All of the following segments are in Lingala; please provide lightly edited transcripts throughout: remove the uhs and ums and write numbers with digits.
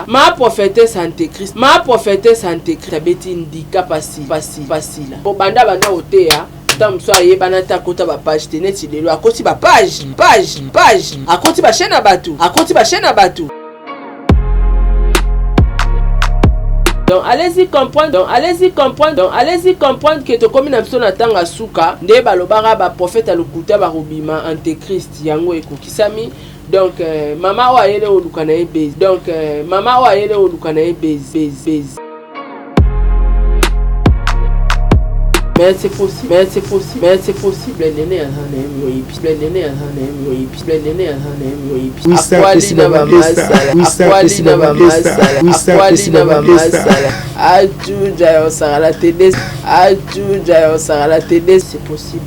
Ma prophétesse Antéchrist, abeti ndika facile. Bon banda otea. Tam so aye banata kota ba page tenet lelo akoti ba page. Akoti ba chaîne à bateau. Donc allez-y comprendre que to comme na biso na tanga suka nde balobara ba prophète alukuta ba robima Antéchrist yango ekokisami. Donc mama wa yele olukana e base. Mais c'est possible. Néné c'est possible.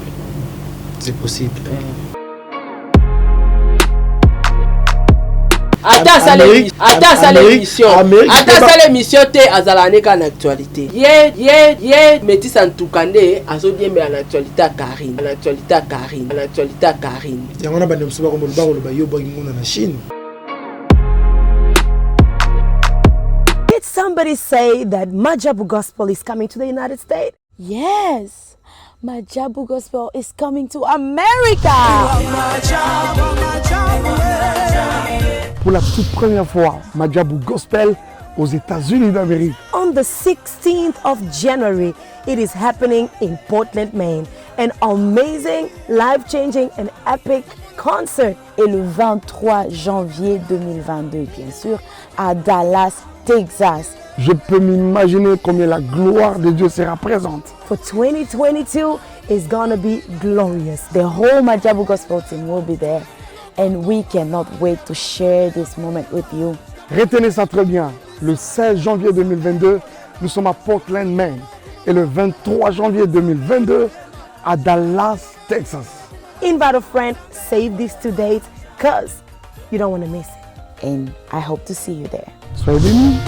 Attends ça l'émission te azalanika en actualité. Yeah, métis en tout cas azo diembe en actualité à Karine. Yangona bande msuba ko moluba ko yo boy ngona na Chine. Did somebody say that Majabu Gospel is coming to the United States? Yes. Majabu Gospel is coming to America. Pour la toute première fois, Majabu Gospel aux États-Unis d'Amérique. On the 16th of January, it is happening in Portland, Maine. An amazing, life-changing and epic concert. Et le 23 janvier 2022, bien sûr, à Dallas, Texas. Je peux m'imaginer combien la gloire de Dieu sera présente. For 2022, it's gonna be glorious. The whole Majabu Gospel team will be there. And we cannot wait to share this moment with you. Retenez ça très bien. Le 16 janvier 2022, nous sommes à Portland, Maine. Et le 23 janvier 2022, à Dallas, Texas. Invite a friend, save these two dates, because you don't want to miss it. And I hope to see you there. Soyez bénis.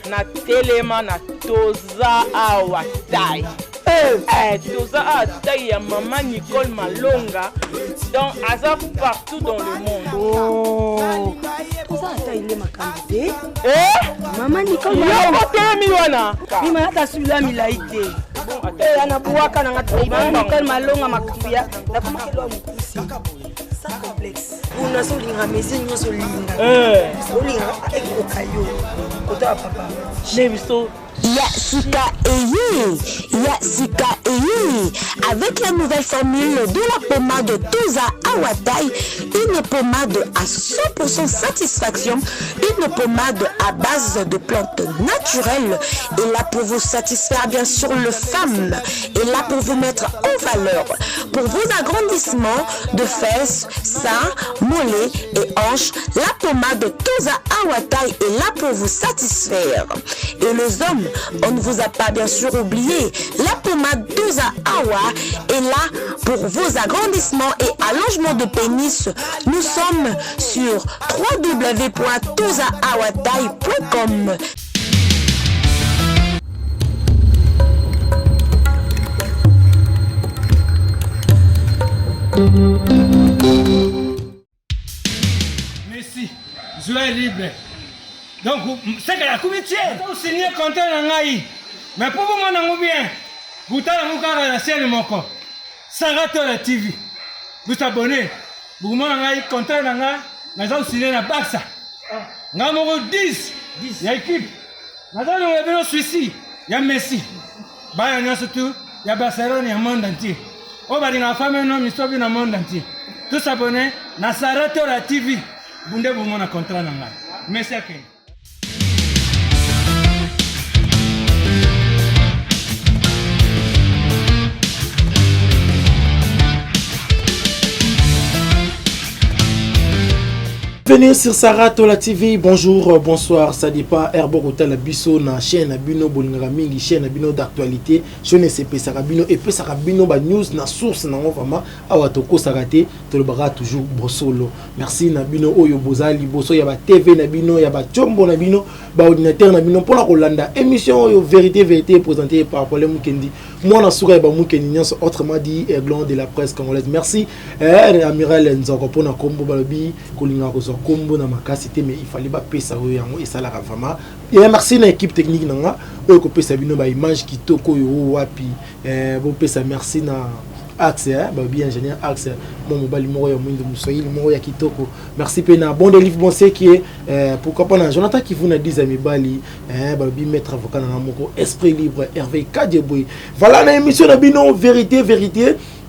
Na telema na toza awa tai. Toza awa tai ya maman Nicole Malonga. Donc aza partout dans le monde. Oh. Toza tai ile makambide. Maman Nicole Malonga. Yo wana. Ni malata sula milaite. Anabuaka na ngatai. Maman Nicole Malonga makambia. Na kuma kilo mkusi. Sans complexe. Una solinga mezi nyo solinga. Solinga ekokayo. Kota papa. Nebiso. Yasika Eyi, avec la nouvelle formule de la pommade Toza Awatai, une pommade à 100% satisfaction, une pommade à base de plantes naturelles, et là pour vous satisfaire bien sûr le femme, et là pour vous mettre en valeur, pour vos agrandissements de fesses, seins, mollets et hanches, la pommade Toza Awatai est là pour vous satisfaire. Et les hommes, on ne vous a pas bien sûr oublié, la pommade Toza Awa est là pour vos agrandissements et allongements de pénis. Nous sommes sur www.tozaawatai.com. Messi, jouer libre. Donc, c'est que la comité, vous signez contrat dans l'Aïe. Mais pour vous, mon bien, vous avez la scène moko. Sarato la TV. Vous abonnez. Vous avez contrat dans l'Aïe. Nous avons signé la Barça. Nous avons 10. Il y a équipe. Nous avons Suisse. Il y a Messi. Il y a surtout, il y a Barcelone, il y a le monde entier. On va dire la femme, non, mais dans le monde entier. Tous abonnés, na Sarato la TV. Vous avez un contrat dans l'Aïe. Merci à vous. Bienvenue sur Sarato la TV, bonjour, bonsoir, ça dépend, Herbo Hotel Bisso na chaîne Abino Bolingamingi, chaîne Abino d'actualité, chaîne CP Sarabino, et puis Sarabino ba news na source na vraiment awatoko Sarate, to le bara toujours Bosolo. Merci Nabino Oyo Bozali, Boso ya ba TV Nabino, ya ba Chombo Nabino, ba ordinateur Nabino pour la Rolanda, émission Oyo vérité présentée par Paul Mukendi. Moi na soura ba Mukendi, autrement dit aiglon de la presse congolaise. Merci Amiral Nzoko pour na combo balobi kolinga ko combo na makasité, mais il fallait pas payer ça et ça la vraiment. Et merci à l'équipe technique nanga o ko pesa bino ba image kitoko yo wapi bo pesa merci na Axe ba bien ingénieur Axe mon mobile moro ya mwindo muswahili moro ya kitoko. Merci pena bon de livre bon c'est qui est pourquoi pas na Jonathan qui vous na 10 amis bali ba bi mettre avocat na moko esprit libre Hervé Kadjeboy. Voilà na émission na bino vérité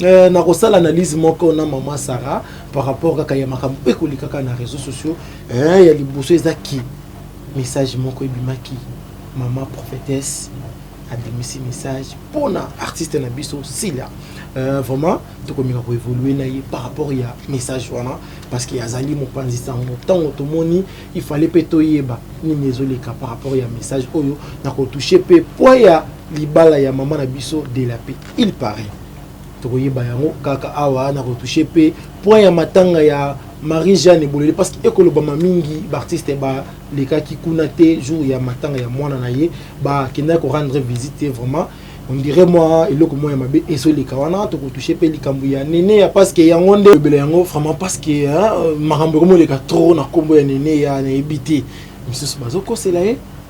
na kosala analyse moko na maman Sarah par rapport à Kayamaka ekolika na réseaux sociaux ya liboso ezaki message moko ebimaki maman prophétesse a démissé message pour na artiste na biso Sila vraiment to komika ko évoluer na par rapport ya message wana parce que azali mo panzisa mo temps otomoni il fallait petoyeba ni nezoleka par rapport ya message oyo na ko toucher pe point ya libala ya maman na biso de la paix il paraît tokoyeba yango kaka awa na retoucher pe point ya matanga ya Marie-Jeanne Bolele parce que ekoloba mingi artiste ba leka ki kunate jour ya matanga ya mwana na ye ba kina ko rendre visite vraiment on dirait moi eloko moi ya mabe eso leka wana to ko toucher pe likambu ya nene ya parce que yango nde bele yango vraiment parce que makambo mo leka trop na kombo ya nene ya na ebité monsieur bazoko sela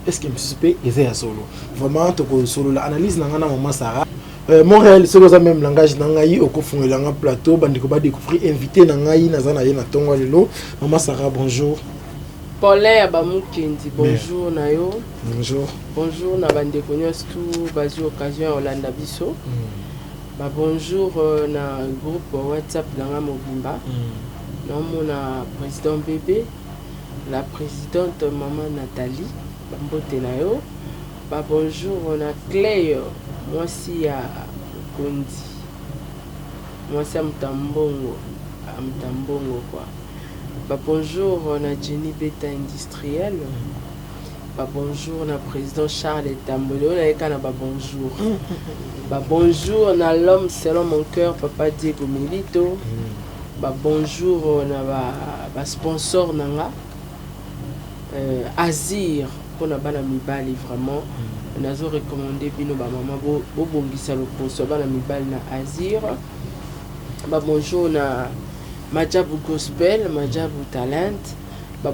est-ce que monsieur pe eza solo vraiment to ko solo la analyse na ngana maman Sarah Montréal c'est le même langage nangai au kofungela nga plateau bandiko ba découvrir invité nangai nazana ye na tongo lelo maman Sarah bonjour Paulin Abamukendi bonjour nayo bonjour na bandeko nyostou bazi occasion Olanda biso bonjour na groupe WhatsApp nanga mobimba na président bébé la présidente maman Nathalie bambote nayo bonjour on a Claire moi si à Kondi moi c'est Mtambongo quoi bonjour on a Jenny Beta industriel bonjour on a président Charles Tambolo on a kana bonjour bonjour on a l'homme selon mon cœur papa Diego Milito bonjour on a sponsor nanga Azir pour na bana mibali vraiment nazo recommandé bino ba maman bo bongisa le poso bana mibali na Azir bonjour na Majabu Gospel Majabu Talent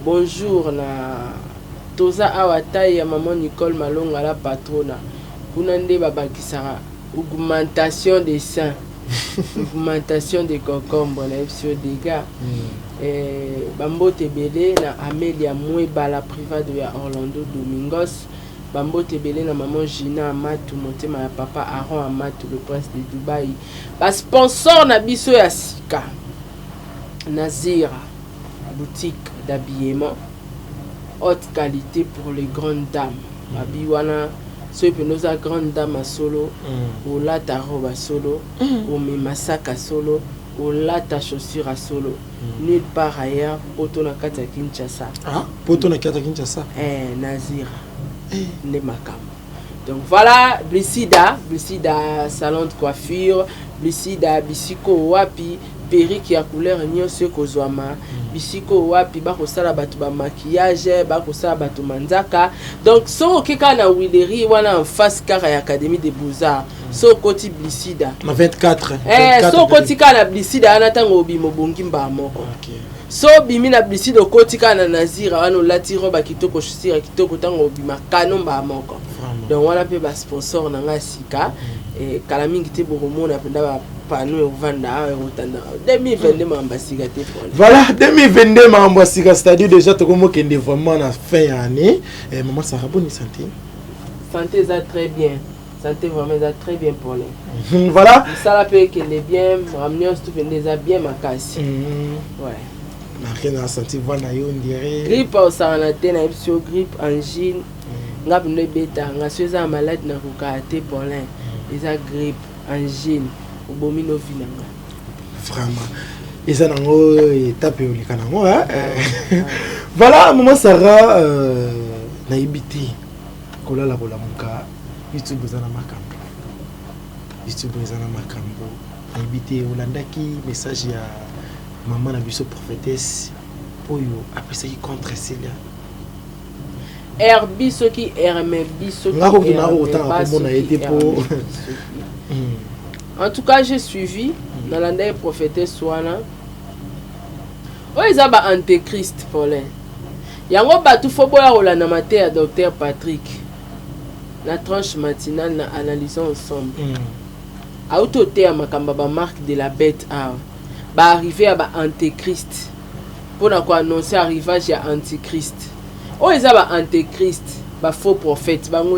bonjour na Toza Awatai ya maman Nicole Malonga la patrona kuna nde babakisaka augmentation des seins augmentation des concombres na FCO dégâts bambote belé na Amelia Mweba la private de Orlando Domingos bambote belé na maman Gina Amatu motema ya papa Aaron Amatu le prince de Dubaï sponsor na biso ya sika Nazira boutique d'habillement haute qualité pour les grandes dames babiwana so penoza grande dame solo ou lata robe solo ou masaka solo ou lata chaussure à solo nulle part ailleurs poto na kata Kinshasa poto na kata Kinshasa Nazira ne makam donc voilà Blessida salon de coiffure Blessida bisiko wapi perruque ya couleur nyonso kozwama bisiko wapi bakosala bato ba maquillage bakosala bato manzaka donc so okeka na Willery wana en face kara ya académie des beaux-arts so koti Blessida na 24 so koti kana Blessida ana tango obimo bongi mba moko so bimi na bisi do kotika na nazira wana lati roba kitoko shusira kitoko tango bima kanomba moko donc wana pe ba sponsor na ngasika kala mingi te bokomona penda ba pano e vanda rotanda 2022 mambasika te voilà 2022 mambasika c'est-à-dire déjà to comme kende vraiment na fin année maman Sarah bonne santé ça très bien. Santé vraiment ça très bien pour les. Voilà. Ça la paye qu'elle est bien, ramener tout déjà bien ma casse. Ouais. Na rien à sentir voilà yo on dirait. Grippe au sang la tête, na sur grippe, angine. Nga bino beta, nga soza malade na kokate pour l'un. Ils a grippe, angine, obomino vinanga. Vraiment. Et ça nango étape au likanango hein. Voilà, maman Sarah na ibiti. Kola la bola muka. YouTube zana makambo. YouTube zana makambo. Invité Olandaki message ya maman na biso prophétesse oyo apesa ki contre Célia. Biso ki mais biso ki ngako kina autant comme on a été pour. En tout cas, j'ai suivi dans l'année prophétesse wana. Oyo zaba antéchrist pour les. Yango batu fo boya rolana maté ya docteur Patrick. La tranche matinale, nous analysons ensemble. Autoté à Makamba, marque de la bête, va arriver à Antéchrist. Pour annoncer arrivage à Antéchrist. Oh, ils ont Antéchrist, faux prophète. Maman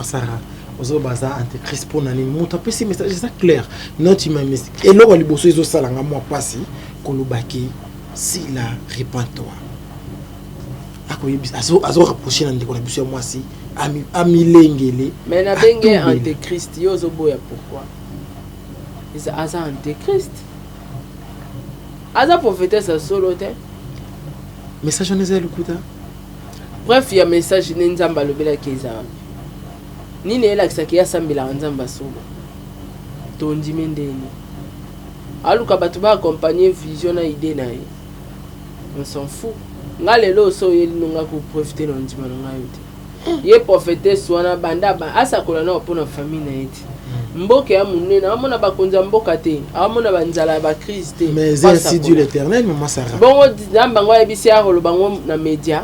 Sarah, vous avez Antéchrist pour nani. Mon tapé ces messages, c'est clair. Non, tu m'as mis. Et là, les bossos, ils ont ça, moi passé. Kolobaki, si la répands-toi. Azo rapproché dans le moi si. Amilengele. Mais na bengue antéchrist yo zoboya pourquoi? Ils aza antéchrist. Aza prophétesse solo te. Message on est lukuta. Bref, il y a message nzamba lobela keza. Ni ne la kisaki ya sambila nzamba solo. Tondi mendeni. Aluka batu ba accompagner vision na idée na ye. On s'en fout. Ngalelo so yeli nunga ku profiter na ndima na yote. Ye prophétesse wana banda ba asakola na opona famille na yeti mboke ya munena amona bakonza mboka te amona banzala ba crise te mais ainsi Dieu l'Éternel maman Sarah bongo nzamba ngo yebisi ya kolo bango na media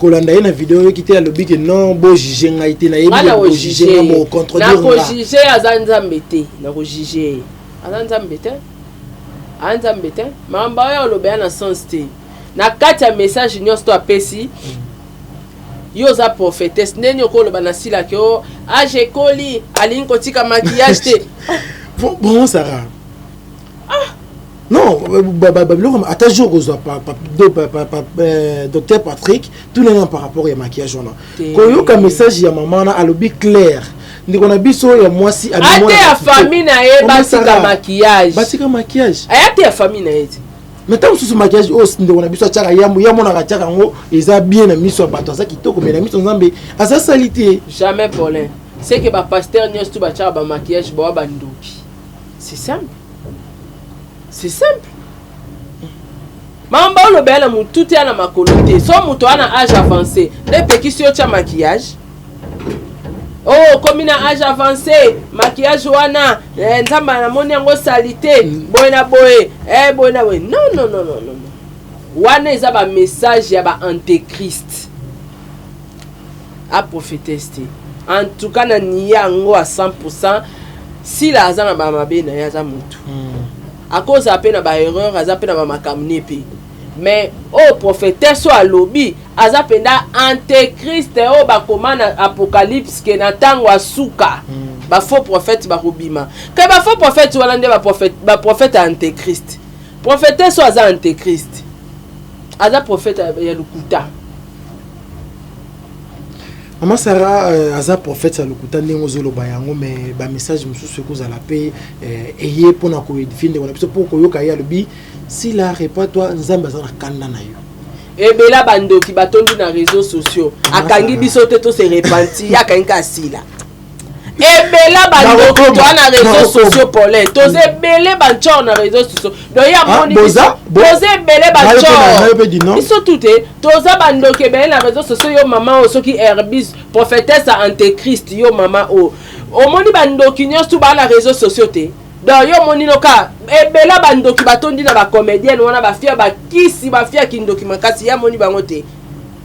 kolanda ye na vidéo yo kité alobi ke non bo juger ngai te na yebi bo juger mo contredire na ko juger azanzambe te na ko juger azanzambe te anzambe te mamba ya olobe na sens te na kati ya message nyonso to apesi yo za prophétesse neni okolo banasila ke o age koli aline kotika maquillage te bon Sarah non attends jour ozo docteur Patrick tout le monde par rapport au maquillage on a koyoka message ya maman na alobi clair ndiko na biso ya mwasi abimona ate ya famille na ye batika maquillage ate ya famille na ye. Mais tant que ce maquillage on a besoin de yamu na kachaka ngo eza bien na miso bato ça kitoko mais na miso nzambe asa salité jamais Paulin c'est que ba pasteur nyos tout ba cha ba maquillage ba bandoki c'est simple mamba lo bela mutu te na makolote so mutu ana âge avancé les petits sur cha maquillage. Oh, comme il a âge avancé, maquillage wana, nzamba na moni yango salité, boyna boye, boyna boye. Non. Wana eza ba message ya ba antéchrist. A prophétesse. En tout cas na niya yango à 100% si la azana ba mabe na ya za mutu. À cause a pe na ba erreur, aza pe na ba makamne pe. Mais oh prophétesse wa lobi azapenda antéchrist o ba komana apocalypse ke na tango asuka ba faux prophète ba robima ke ba faux prophète wala nde ba prophète antéchrist prophétesse wa za antéchrist aza prophète ya lukuta. Maman Sarah aza prophète ya lukuta ndengo zolo ba yango mais ba message mususu ko za la paix eye pona ko edifinde ko na biso poko yoka ya lobi si la repas toi nzamba za na kanda na yo ebela bandoki batondi na réseaux sociaux akangi biso te to se repentir akangi kasila ebela bandoki to na réseaux sociaux polé to se belé banchor na réseaux sociaux do ya moni boza belé banchor biso tout to za bandoki belé na réseaux sociaux yo maman o soki herbis prophétesse antéchrist yo maman o moni bandoki nyos tout ba na réseaux sociaux te donc yo moni loka ebela bandoki batondi na ba comédienne wana ba fia ba kisi ba fia kindoki makasi ya moni bango te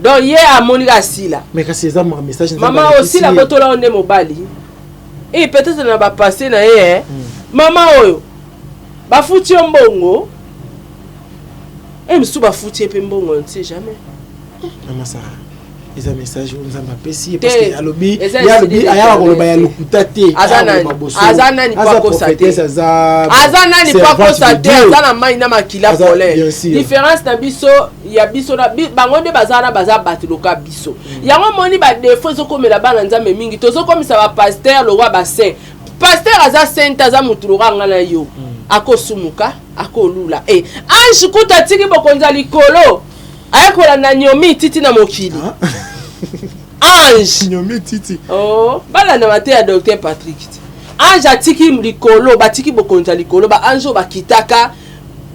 donc ye amoni ka sila mais kasi eza ma message maman aussi la botola onde mobali et peut-être na ba passer na ye maman oyo ba futi mbongo msu ba futi pe mbongo on sait jamais maman Sarah eza message on nzamba pesi parce que alobi aya koloba ya lokuta te azanani pa ko sate azanani pa ko sate azana mai na makila pole différence na biso ya biso na bango de bazana bazabati loka biso yango moni ba défaut zo komela bana nzambe mingi tozo komisa ba pasteur lo roi ba saint pasteur aza saint aza mutuloka ngana yo akosumuka akolula ange kuta tiki bokonza likolo ayekola na nyomi titi na mokili ange nyomi titi bala na mate ya docteur Patrick ange atiki likolo batiki bokonza likolo ba ange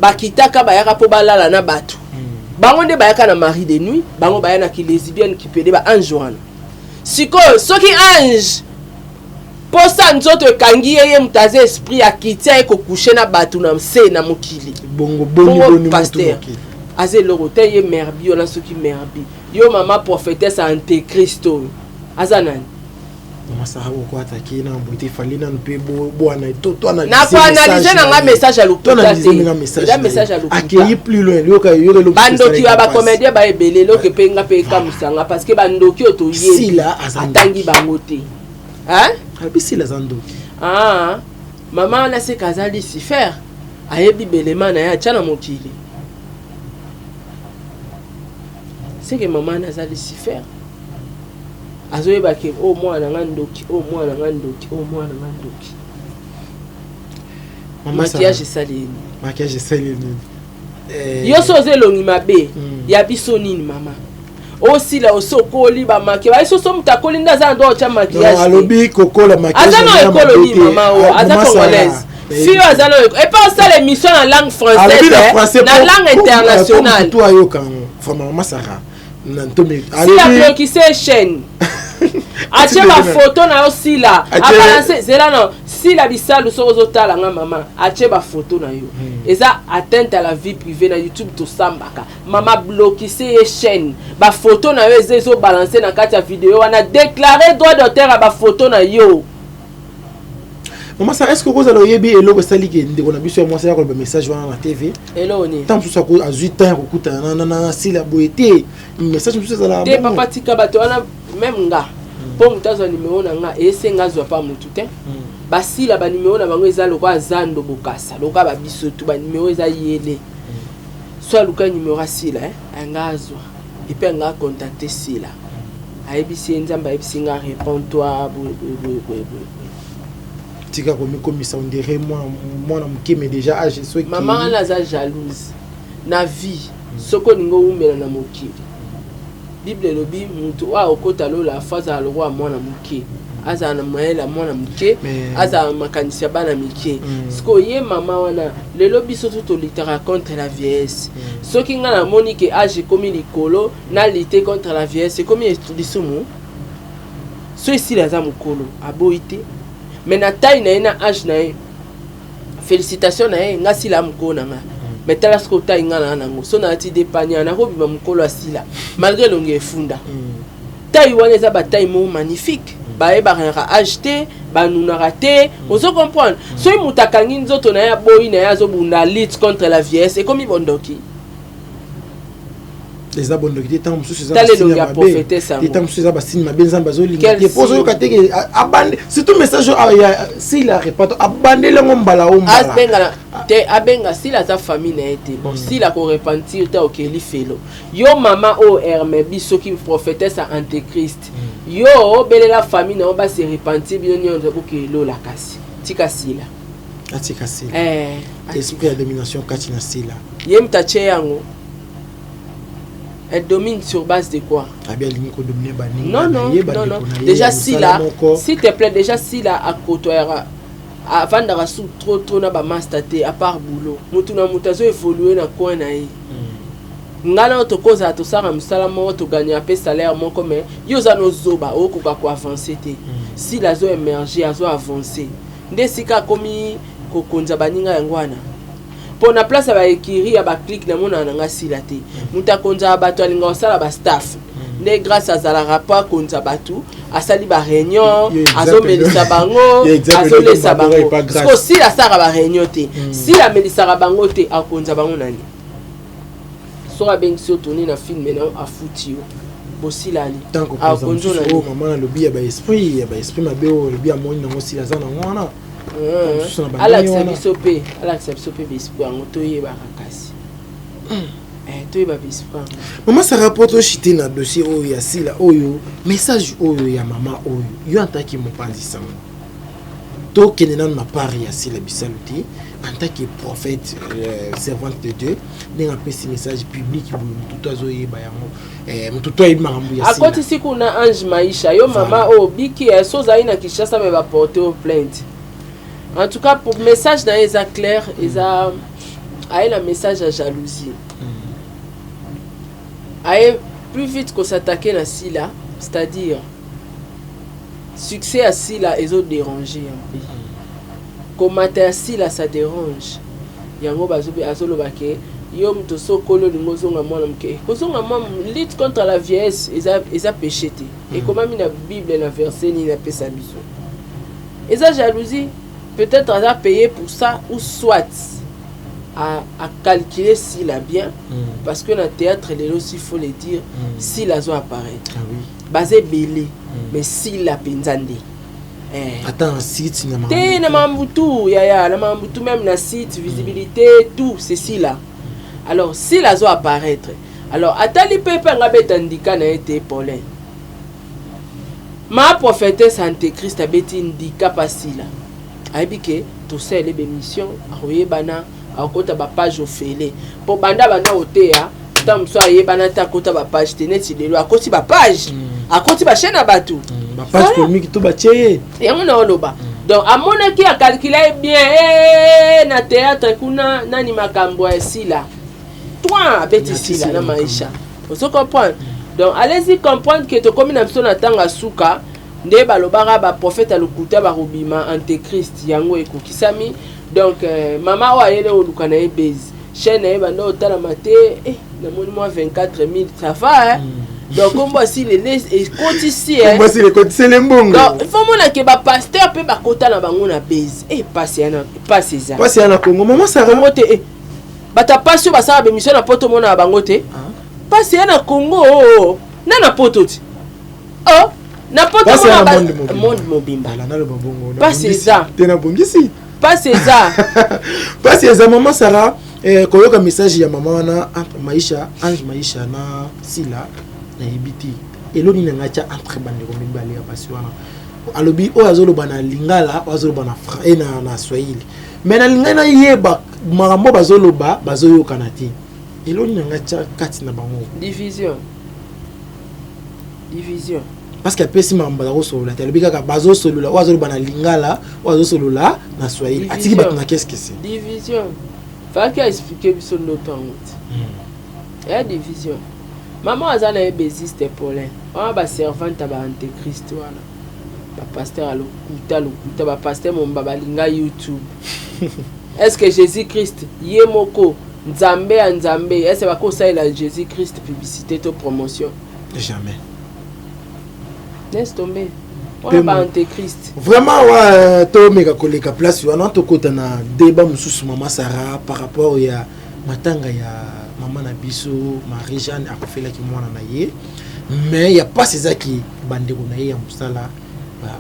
bakitaka bayaka po balala na bato bango nde bayaka na mari de nuit bango bayana ki lesbienne ki pede ba ange wana siko soki ange posa nzoto ekangi ye mutaze esprit akitia eko coucher na bato na mse na mokili bongo pasteur aze loro te ye merbi yo na soki merbi yo mama prophétesse antécristo azanani mama Sarah ko attaquer na mbote fali na mpe boana to analyser na ko analyser na nga message à l'hôpital te message à l'hôpital accueillir plus loin yo ka yo le bandoki ba comédien ba ebele lo ke penga pe kamusanga parce que bandoki oto ye sila atangi bango te hein abisila zandoki mama na se kazali Lucifer ayebi belema na ya tshana mokili c'est que maman naza Lucifer azoyeba ke mwana ngandoki mwana ngandoki mwana ngandoki maquillage salini yo so zelongi mabe ya biso nini mama aussi la osokoli ba maquillage ba so mutakoli ndaza ndo cha maquillage alobi kokola maquillage azana ekolobi mama o aza congolaise fille azana et pas ça l'émission en langue française na langue internationale toi yo kan maman Sarah si la bloqué chaîne atie ba photo na yo sila abalancer zela non si la bisalu sozo tala nga mama atie ba photo na yo eza atteinte à la vie privée na YouTube to sambaka mama bloqué chaîne ba photo na yo ezo balancer na kati ya vidéo wana déclarer droit d'auteur à ba photo na yo maman ça est-ce que vous allez yebi elo sali ke ndeko na biso ya mwasa ya ko ba message wana na TV elo ni tant so ko a 8 ans ko kuta na sila boete message muso za la te papa tika bato wana même nga po mutazo numéro na nga ese nga zwa pa mutu te basila ba numéro na bango eza lokwa zando bokasa lokwa ba biso tu ba numéro eza yele soit luka numéro asila angazwa et puis nga contacter sila ayebisi nzamba ayebisi nga réponds-toi tika komisa on dirait moi na mukeme déjà âge so ki maman la za jalouse na vie soko ningo umela na mokili bible lobi mutu wa okota lo la faza lo wa mwana muke aza na maela mwana muke aza makanisi bana mike siko ye mama wana le lobi surtout to littéra contre la vieillesse soki nga na monique âge comme likolo na lutter contre la vieillesse comme lisumu so ici la za mukolo aboite mais na taille na ina âge na félicitations na nga sila mukona nga mais tala ce que taille nga na ngo so na ti dépania na ko biba mukolo asila malgré longue funda taille wana za ba taille mo magnifique ba e ba acheter ba nuna raté on se comprendre so imutakangi nzoto na ya boyi na ya zo bunda lutte contre la vieillesse et comme ibondoki les abonnés qui étaient sous ça les prophétés ça étant sous ça basine ma benza bazoli qui pose au caté abandé c'est tout message si la répète abandé le ngombala o mbala abenga te abenga si la ta famille na été bon si la ko repentir ta okeli felo yo mama o herme biso ki prophétesse antéchrist yo bele la famille na ba se repentir bien nyondo ko lo la kasi tika sila atika sila esprit de domination katina sila yem ta che yango. Elle domine sur base de quoi? Non, non, non, non. Déjà si là, s'il te plaît, déjà si là à côtoyer avant d'avoir sous trop na ba mastaté à part boulot. Mutuna mutazo évoluer na coin na yi. Ngana to koza to sara msala mo to gagner pe salaire mon comme yo za no zoba o ko avancer te. Si la zo émerger azo avancer. Ndesika komi kokonza baninga yango wana po na place ba ekiri ya ba click na mona nanga sila te muta konza bato alinga osala ba staff ne grâce à la rapport konza batu asali ba réunion azo melisa bango azo lesa bango ko sila sara ba réunion te sila melisa bango te akonza bango nani so a ben so tourner na film maintenant a foutu bosila ali a konzo na maman le bi ya ba esprit mabeo le bi ya moni na sila za na ngwana Alex Bisope bispo en toye barakasi toye ba bispo maman ça rapporte chité na dossier oyo ya sila oyo message oyo ya maman oyo yo antaki mopanzi sango to kenena na pari ya sila bisaluti en tant que prophète servante de Dieu n'enga pesi message public mututo azoyeba yango mututo ayi makambo ya sila akoti siku na Ange Maisha yo mama o biki soza ina Kinshasa me ba porter au plainte. En tout cas, pour le message dans les clair, ils a un message à jalousie. Plus vite qu'on s'attaquait à Sila, c'est-à-dire succès à Sila, ils ont dérangé un peu. Commenter à Sila, ça dérange. Yango bazobi azolo bake yom to sokolo ni mozonga mwana mke. Kozonga mwana lutte contre la vieillesse, ils a péché té. Et comment la Bible na verset ni na pesa biso. Ils a jalousie. Peut-être on a payé pour ça ou soit à calculer s'il a bien parce que dans le théâtre les aussi il faut le dire s'il a zo apparaître basé belé mais s'il a penzandé attends site na mambutu ya na mambutu même na site visibilité tout c'est si là alors s'il a zo apparaître alors atali pepe ngabeta ndika na été polin ma prophétesse Antéchrist abeti ndika pasila aibike to sele bémission akoyebana akota ba page ofele po banda oteya tamso ayebana ta kota ba page teneti lelo akoti ba page akoti ba chaîne abatu ba page comique to ba tcheye yango na oloba donc amona ki a calculer bien na théâtre kuna nani makambo ya sila toi abeti sila na maisha vous comprenez donc allez-y comprendre que to comme na biso na tanga suka nde balobara ba prophète alukuta ba robima Antéchrist yango ekokisami donc mama wa yele oluka na ebezi chaîne e bando otala mate na moni moi 24000 ça va donc comme si les continue comme si les continue les mbongo donc il faut mona ke ba pasteur pe ba kota na bango na base passe na Congo maman ça remonte bata passe ba sa ba mission na poto mona na bango te passe na Congo na poto ti na poto na monde mobimba na le bongo pas ça tena bongisi pas ça pas ça maman Sarah koyoka message ya maman na Maisha Ange Maisha na Sila na ibiti eloni na ngacha entre bande ko mibale ya pasi wana alobi o azoloba na lingala o azoloba na na Swahili mais na lingala yeba marambo bazoloba bazoyoka na ti eloni na ngacha kati na bango division parce que pesi mamba ko solo la telebika ka bazo solo la wazo bana lingala wazo solo la na Swahili atiki batuna qu'est-ce que c'est division fa ka expliquer biso notre honte division maman azana ebeziste polin on ba servante ba Antéchrist wana ba pasteur alokuta ba pasteur momba balinga YouTube est-ce que Jésus-Christ yemoko nzambe est-ce ba ko ça la Jésus-Christ publicité to promotion jamais. Laisse tomber. On va Antéchrist. Vraiment, toi, méga collègue à place, on a tout côté na débat mususu maman Sarah par rapport à matanga ya maman Nabiso, Marie-Jeanne a fait la qui moi na yé. Mais il y a pas ces qui bande na yé en musala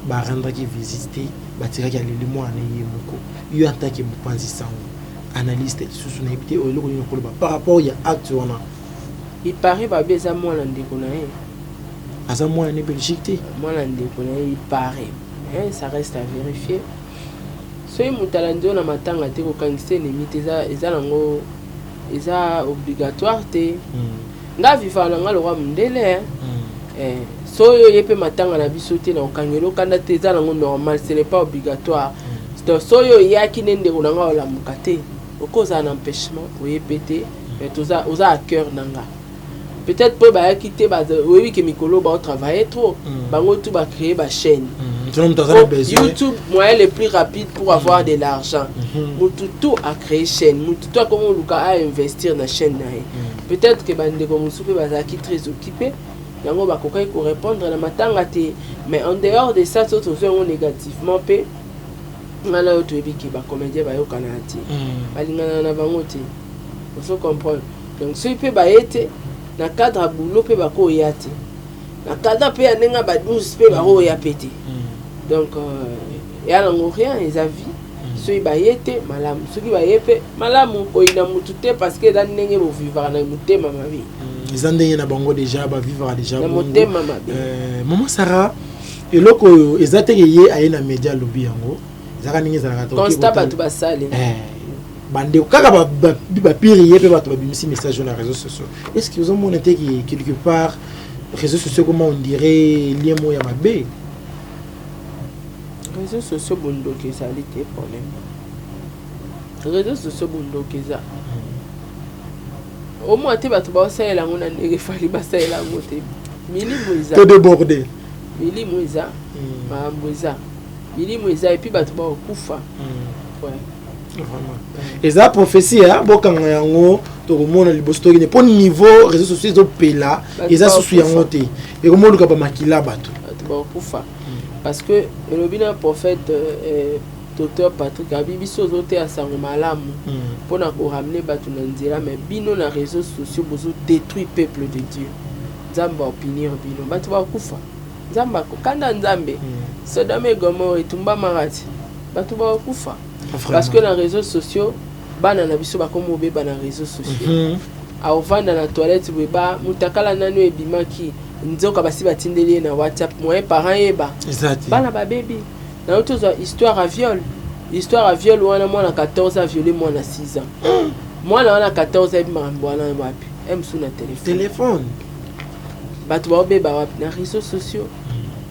ba rendre qui visiter, ba tirer qui aller le mois na yé moko. Yo attaque mo panzi sango. Analyste sous na ibité o loko ni ko par rapport ya acte wana. Il paraît ba beza moi na ndeko na yé. Asa moi en Belgique moi il paraît mais ça reste à vérifier soy mutalandi na matanga te ko kangise limite eza nango eza obligatoire te nga viva na nga le roi mundele soyo yepe matanga na biso te na okangelo kanda te eza nango normal ce n'est pas obligatoire donc soyo yaki nende ko nanga la mukate okoza na empêchement oyepete mais oza à cœur nanga. Peut-être pour bah quitter bah oui que Mikolo bah travailler trop bango tout bah créer bah chaîne YouTube moyen le plus rapide pour avoir de l'argent. Mututu a créé chaîne, Mututu a comment Luka a investir dans chaîne nae. Peut-être que bande comme soupe bazaki très occupé, yango ba kokai ko répondre na matanga te, mais en dehors de ça tout on négativement pe ngala to ebiki ba comédien ba yo kanati. Balingana na bango te. Faut comprendre. Donc ce peut ba été na cadre boulot pe ba ko yati. Na cadre pe anenga ba 12 pe ba ko ya pété. Donc ya nango rien les avis. Ceux ba été malamu, ceux qui ba yepé malamu ko ina mutute parce que dan ndenge bo vivre na mutema ma vie. Les andenge na bango déjà ba vivre déjà na mutema ma vie. Maman Sarah eloko ezateke ye ayena media lobby yango. Zaka ningi zaka to. Constat ba to ba sale. Bande kaka ba pirier pe ba to ba bimisi message sur les réseaux sociaux. Est-ce que vous avez montré que quelque part réseaux sociaux comment on dirait lien mo ya mabe? Réseaux sociaux bondoke çaalité problème. Réseaux sociaux bondoke ça. Au moins tu vas te bosser là on a ndenge fali basa là ngote. Mili moiza. Tout débordé. Mili moiza. Ma moiza. Mili moiza et puis ba to ba kufa. Ouais. Vraiment. Et ça prophétie hein bokanga yango to komona liboso to ne pon niveau réseaux sociaux zo pela et ça sous yango te. Et comment luka ba makila bato. To ba kufa. Parce que le bien prophète docteur Patrick Abibiso zote a sango malamu pour na ko ramener batu na nzela mais bino na réseaux sociaux bozo détruire peuple de Dieu. Nzamba opinion bino batu ba kufa. Nzamba ko kanda nzambe. Sodome et Gomorrhe etumba marati. Batu ba kufa. Parce que dans les réseaux sociaux bana na biso ba komo be bana réseaux sociaux. A ovanda na toilette beba mutakala nanu ebimaki. Nzoka basi batindeli na WhatsApp moyen parents yeba. Exact. Bana ba baby. Na autre histoire à viol. Histoire à viol wana moi na 14 a violé moi na 6 ans. Moi na 14 a mambo wana wapi. Sous na téléphone. Batu ba beba wapi na réseaux sociaux.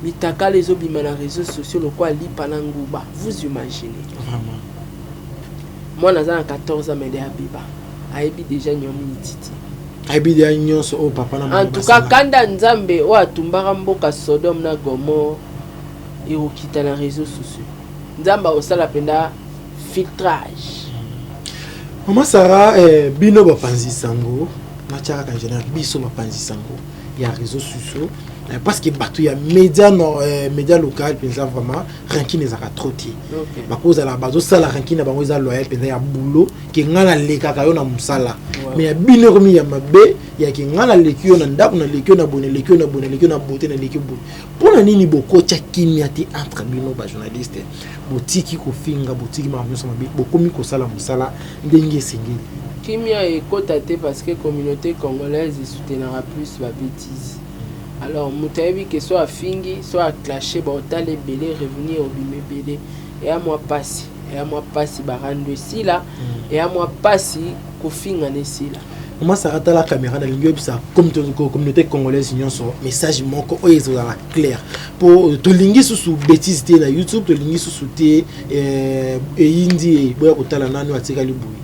Mitaka les obima na réseaux sociaux le quoi li pananguba. Vous imaginez. Vraiment. Moi na 14 ans mais de abiba. Aibi déjà nyomi titi. Aibi de nyonso o papa na en tout cas kanda nzambe o atumbaka mboka Sodome na Gomorrhe et okita na réseaux sociaux. Nzamba osala penda filtrage. Maman Sarah bino ba panzi sango na chaka ka général biso ba panzi sango ya réseaux sociaux parce que bato ya média média local penza vraiment ranking ezaka trop ti. Ba cause la bazo sala ranking na bango za loyal penza ya boulot ke ngana leka ka yo na musala. Mais ya bino komi ya mabe ya ke ngana lekio na ndako na lekio na bonne lekio na bonne lekio na beauté na lekio bonne. Pona nini boko cha kimia ti entre bino ba journaliste botiki ko finga botiki ma myoso mabe bokomi ko sala musala ndenge sengeli. Kimia ekota te parce que communauté congolaise soutenira plus la bêtise. Alors mutayebi que soit fingi soit clashé ba otale belé revenir au bimé belé et à moi passi barando si là et à moi passi ko finga nesi là. Comment ça rata la caméra dans l'ingé ça comme communauté congolaise nyonso message moko oyezo la clair pour to lingi sous bêtise te na YouTube to lingi sous te et indi boya kotala nanu atika libuyi.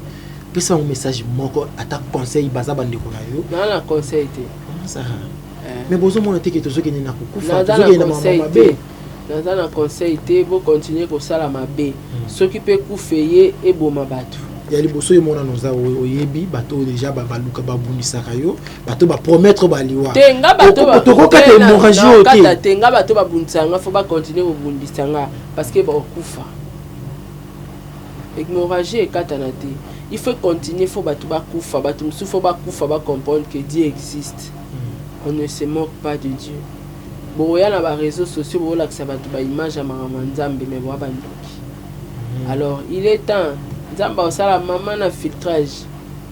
Pesa un message moko ata conseil baza bande ko na yo. Non la conseil te. Comment ça mais bozo mona te que to soki na kukufa to soki na conseil te. Dans un conseil te bo continuer ko sala mabe. Soki pe kufeye e boma batu. Ya liboso ye mona noza oyebi bato déjà baluka babundisa kayo bato ba promettre baliwa. Tenga bato ba to ko ka hémorragie o te. Kata tenga bato ba bundisa nga faut ba continuer ko bundisa nga parce que ba okufa. Hémorragie kata na te. Il faut continuer, il faut battre kufa, battre musu, faut ba kufa, ba comprendre que Dieu existe. On ne se moque pas de Dieu. Bon, il y a na ba réseaux sociaux, bon là que ça va tout ba image à Nzambe mais ba bandoki. Alors, il est temps Nzamba osala maman na filtrage.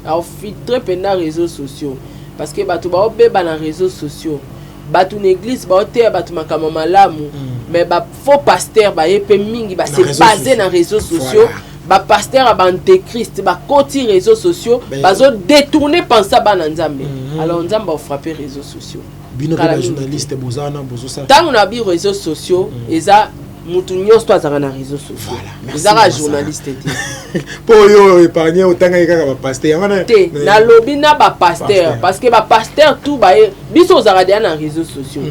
Alors filtrer pendant réseaux sociaux parce que battu ba obeba na réseaux sociaux. Battu l'église ba ote battu makama malamu mais ba faux pasteur ba yepe mingi ba se baser na réseaux sociaux. Ba pasteur a antéchrist ba koti réseaux sociaux bazo détourner pensa ba nzambe alors nzamba o frapper réseaux sociaux bino ba journaliste bozana bozo ça tant on a bi réseaux sociaux eza mutu nyonso azaka na réseaux sociaux. Voilà, ezaka journaliste te. Po yo épargner otanga kaka ba pasteur yangana. Te na lobby na ba pasteur parce que ba pasteur tout ba biso ozaka dia na réseaux sociaux.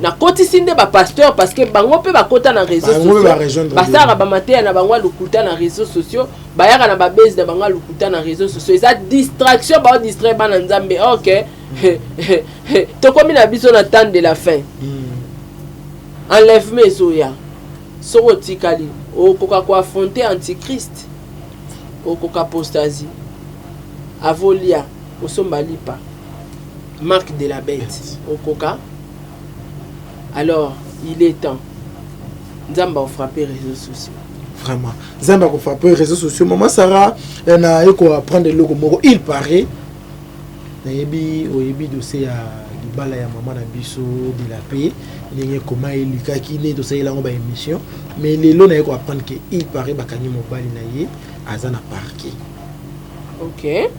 Na kotisi nde ba pasteur parce que bango pe ba kota na réseaux sociaux. Ba sara ba mateya na bango lukuta na réseaux sociaux, ba yaka na ba base na bango lukuta na réseaux sociaux. Eza distraction ba distraire bana nzambe. OK. To komi na biso na temps de la fin. Enlèvement ezoya. Soro tikali okoka ko affronter antichrist. Okoka apostasie. Avolia osomba lipa. Marque de la bête. Okoka. Alors, il est temps. Nzamba a frappé les réseaux sociaux. Vraiment. Nzamba a frappé les réseaux sociaux. Maman Sarah, elle a apprendre le logo. Il paraît. Nayebi oyebi dossier à libala ya maman na biso de la paix. Il comment il kaki ne dossier là on ba émission. Mais les lots na ko apprendre que il paraît bakani mobali na ye azana parquet. OK.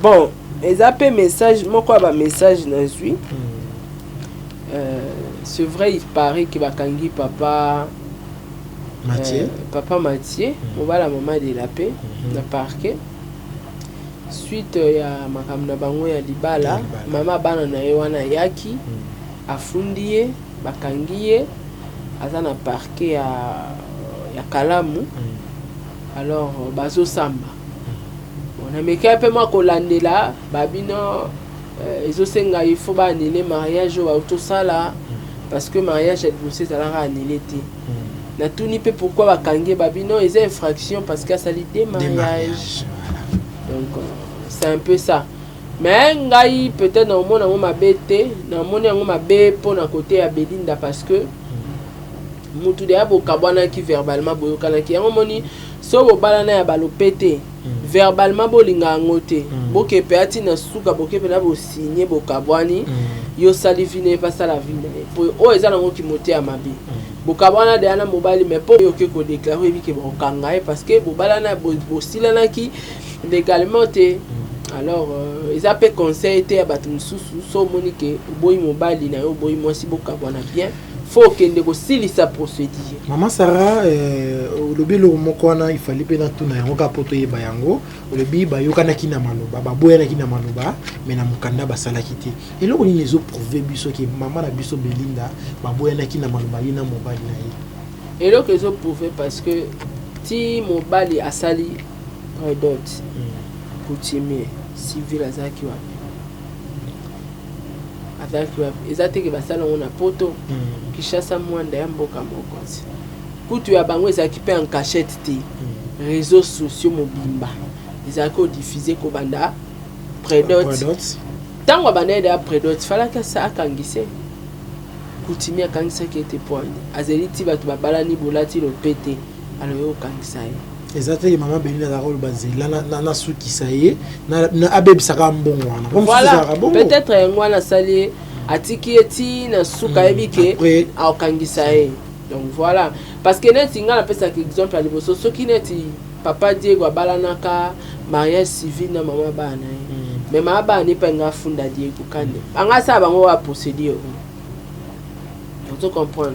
Bon, les appels message, moi quoi ba message na zui. C'est vrai, il paraît que bakangi papa Mathieu, papa Mathieu, on va la maman de la paix, na parquet. Suite ya makamna bango ya libala, mama bana na ye wana yaki afundiye bakangiye azana parquet ya Kalamu. Alors bazo samba. On a meké peu moi kolandela babino ezosenga il faut ba annuler mariage ou tout ça là parce que mariage est bossé ça l'a annulé té. Na tuni pe pourquoi bakangi babino ils infraction parce que ça l'idée mariage. Donc c'est un peu ça. Mais ngai peut-être dans mon amour ma bête, dans mon amour ma bête pour na côté à Belinda parce que mutu de abo kabwana qui verbalement boyokana ki moni so bo balana ya balopete verbalement bolinga ngote boke peati na suka boke pe na bo signer bo kabwani yo salivine pas ça la vie pour o ezala ngo ki moté ya mabe bo kabwana de ana mobali mais pour yo ke ko déclarer bi ke bo kangaye parce que bo balana bo silana ki légalement te. Alors ils appellent conseil te abatu mususu so monique boy mobali na yo boy mo si bo kabwana bien. Faut qu'il ne aussi sa procédure. Maman Sarah, le bilo mokwana il fallait bien tout na yango poto ye bayango, le bi ba yokana kina maloba, ba boya na kina maloba, mais na mukanda ba sala kiti. Et là on les a prouvé biso que maman na biso Belinda, ba boya na kina maloba ina mobali na ye. Et là que ils ont prouvé parce que ti mobali a sali redot coutumier civil azaki wa. Avec ils ont que basala on a poto kishasa mwanda ya mboka mokonzi kutu ya bango ezaki pe en cachette te réseaux sociaux mobimba ezaki diffuser ko banda predot tango banda ya predot fala ka sa akangise kutimi akangisa ki était point azeli ti batu babalani bolati lo pété alors yo kangisa ye exactement maman Belinda la rôle basé là na suki ça y est na abeb saka mbongo wana comme voilà peut-être ngwana sali atiki eti na suka ebike a okangisa ye donc voilà parce que neti ngala pesa que exemple à liboso soki neti papa Diego abalanaka mariage civil na mama bana mais mama bana pa nga funda Diego kande anga sa bango wa procédure tu comprends